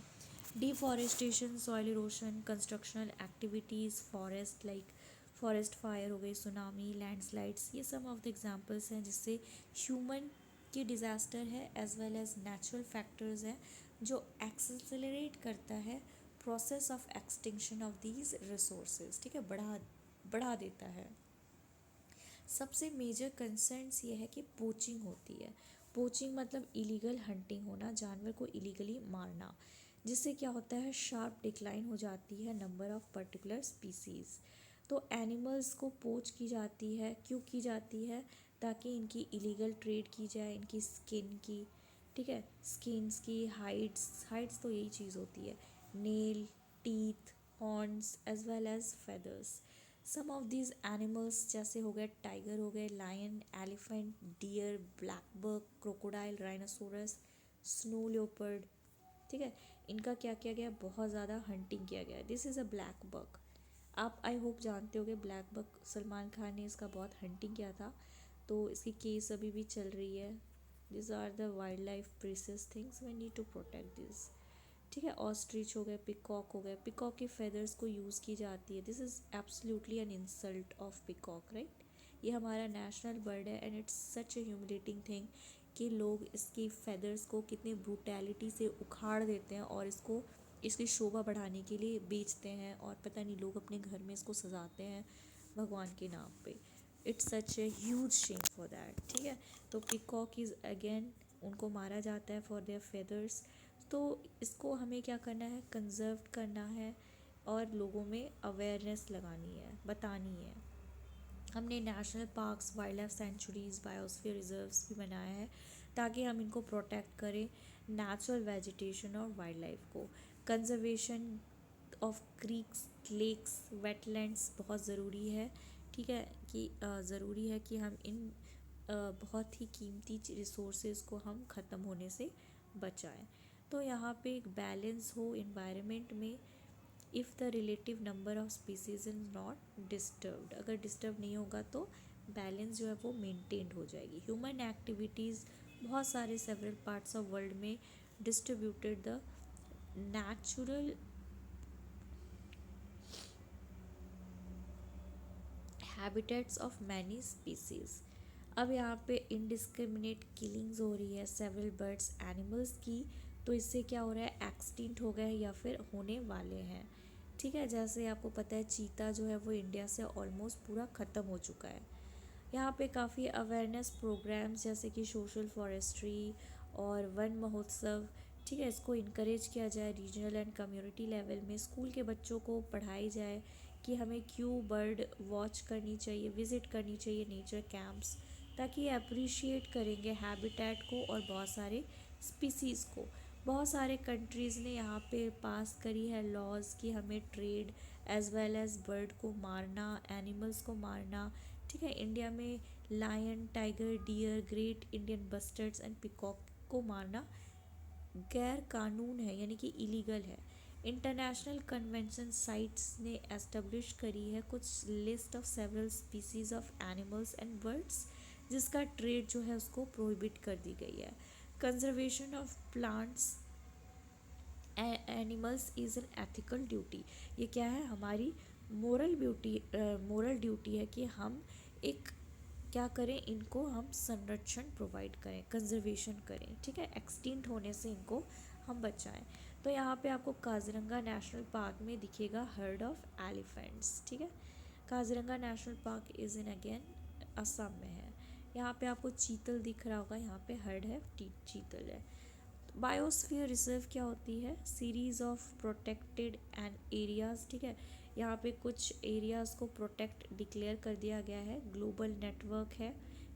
Deforestation, soil erosion, constructional activities, forest like forest fire हो गई, सुनामी, लैंडस्लाइड्स, ये सम ऑफ द एग्जांपल्स हैं जिससे ह्यूमन की डिज़ास्टर है as well as natural factors हैं जो एक्सेलरेट करता है process of extinction of these resources, ठीक है, बढ़ा देता है। सबसे मेजर कंसर्न्स ये है कि पोचिंग होती है। पोचिंग मतलब इलीगल हंटिंग होना, जानवर को इलीगली मारना, जिससे क्या होता है, शार्प डिक्लाइन हो जाती है नंबर ऑफ पर्टिकुलर स्पीसीज़। तो एनिमल्स को पोच की जाती है, क्यों की जाती है, ताकि इनकी इलीगल ट्रेड की जाए, इनकी स्किन की, ठीक है, स्किन्स की, हाइड्स तो यही चीज़ होती है, nail, teeth, horns as well as feathers. Some of these animals जैसे हो गए, टाइगर हो गए, lion, elephant, deer, black buck, crocodile, rhinoceros, snow leopard, ठीक है, इनका क्या किया गया, बहुत ज़्यादा हंटिंग किया गया। This is a black buck, आप आई होप जानते होगे ब्लैक बक, सलमान खान ने इसका बहुत हंटिंग किया था, तो इसकी केस अभी भी चल रही है। This are the wild life precious things, we need to protect this. ठीक है। ऑस्ट्रिच हो गए, पिकॉक हो गए, पिकॉक के फेदर्स को यूज़ की जाती है। This is absolutely an insult of peacock, right. ये हमारा नेशनल बर्ड है and it's such A humiliating thing कि लोग इसकी फेदर्स को कितनी ब्रूटैलिटी से उखाड़ देते हैं और इसको इसकी शोभा बढ़ाने के लिए बेचते हैं, और पता नहीं लोग अपने घर में इसको सजाते हैं भगवान के नाम पे। It's such a huge Shem for that, ठीक है। तो पिकॉक इज़ अगेन, उनको मारा जाता है फॉर देयर फेदर्स। तो इसको हमें क्या करना है, कंजर्व करना है और लोगों में अवेयरनेस लगानी है, बतानी है। हमने national parks, wild life sanctuaries, biosphere reserves भी बनाया है ताकि हम इनको प्रोटेक्ट करें, नेचुरल वेजिटेशन और वाइल्ड लाइफ को। Conservation of creeks, lakes, wetlands बहुत ज़रूरी है, ठीक है, कि ज़रूरी है कि हम इन बहुत ही कीमती रिसोर्सेज को हम ख़त्म होने से बचाएं। तो यहाँ पे एक बैलेंस हो इन्वायरमेंट में, if the relative number of species is not disturbed, अगर डिस्टर्ब नहीं होगा तो बैलेंस जो है वो मेंटेन्ड हो जाएगी। ह्यूमन एक्टिविटीज़ बहुत सारे सेवरल पार्ट्स ऑफ वर्ल्ड में distributed the natural habitats of many species. अब यहाँ पे इनडिस्क्रिमिनेट किलिंग्स हो रही है सेवरल बर्ड्स एनिमल्स की, तो इससे क्या हो रहा है, एक्सटिंक्ट हो गए या फिर होने वाले हैं, ठीक है। जैसे आपको पता है चीता जो है वो इंडिया से ऑलमोस्ट पूरा ख़त्म हो चुका है। यहाँ पे काफ़ी अवेयरनेस प्रोग्राम्स जैसे कि सोशल फॉरेस्ट्री और वन महोत्सव, ठीक है, इसको इनक्रेज किया जाए रीजनल एंड कम्युनिटी लेवल में। स्कूल के बच्चों को पढ़ाई जाए कि हमें क्यों बर्ड वॉच करनी चाहिए, विज़िट करनी चाहिए नेचर कैंप्स, ताकि ये अप्रिशिएट करेंगे हैबिटेट को और बहुत सारे स्पीसीज़ को। बहुत सारे कंट्रीज़ ने यहाँ पे पास करी है लॉज कि हमें trade as well as bird को मारना, एनिमल्स को मारना, ठीक है। इंडिया में lion, tiger, deer, great Indian bustards and peacock को मारना गैर कानून है, यानी कि इलीगल है। इंटरनेशनल कन्वेंशन साइट्स ने एस्टेब्लिश करी है कुछ list of several species of animals and birds, जिसका ट्रेड जो है उसको प्रोहिबिट कर दी गई है। Conservation of plants animals is an ethical duty, ये क्या है, हमारी मोरल ड्यूटी है कि हम एक क्या करें, इनको हम संरक्षण प्रोवाइड करें, कंजर्वेशन करें, ठीक है, एक्सटिंक्ट होने से इनको हम बचाएं। तो यहाँ पे आपको काजीरंगा नेशनल पार्क में दिखेगा हर्ड ऑफ एलिफेंट्स, ठीक है। Kaziranga national park is in again Assam में है। यहाँ पे आपको चीतल दिख रहा होगा, यहाँ पे हर्ड है, चीतल है। बायोस्फीयर रिजर्व क्या होती है, series of protected and areas, ठीक है। यहाँ पे कुछ एरियाज़ को प्रोटेक्ट डिक्लेयर कर दिया गया है, ग्लोबल नेटवर्क है,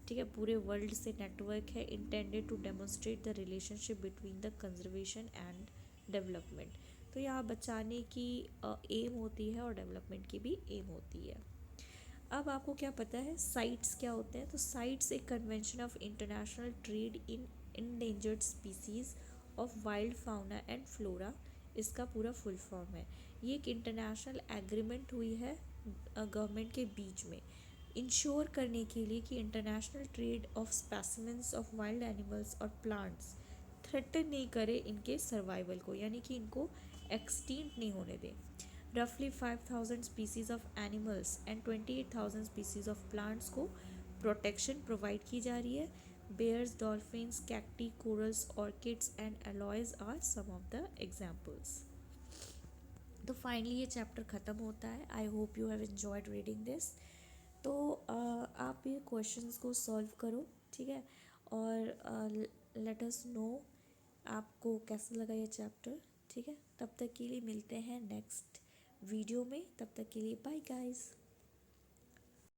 ठीक है, पूरे वर्ल्ड से नेटवर्क है, intended to demonstrate the relationship between the conservation and development. तो यहाँ बचाने की एम होती है और डेवलपमेंट की भी एम होती है। अब आपको क्या पता है साइट्स क्या होते हैं, तो साइट्स एक convention of international trade in endangered species of wild fauna and flora, इसका पूरा फुल फॉर्म है। ये एक इंटरनेशनल एग्रीमेंट हुई है गवर्नमेंट के बीच में, इंश्योर करने के लिए कि international trade off specimens of wild animals और प्लांट्स थ्रेटन नहीं करे इनके सर्वाइवल को, यानी कि इनको एक्सटिंक्ट नहीं होने दें। roughly 5,000 species of animals and 28,000 species of plants को प्रोटेक्शन प्रोवाइड की जा रही है। Bears, dolphins, cacti, corals, orchids and aloes are some of the examples. तो फाइनली ये चैप्टर ख़त्म होता है। I hope you have enjoyed reading this. तो आप ये क्वेश्चंस को सॉल्व करो, ठीक है, और लेट अस नो आपको कैसा लगा ये चैप्टर, ठीक है। तब तक के लिए मिलते हैं नेक्स्ट वीडियो में, तब तक के लिए बाय गाइस।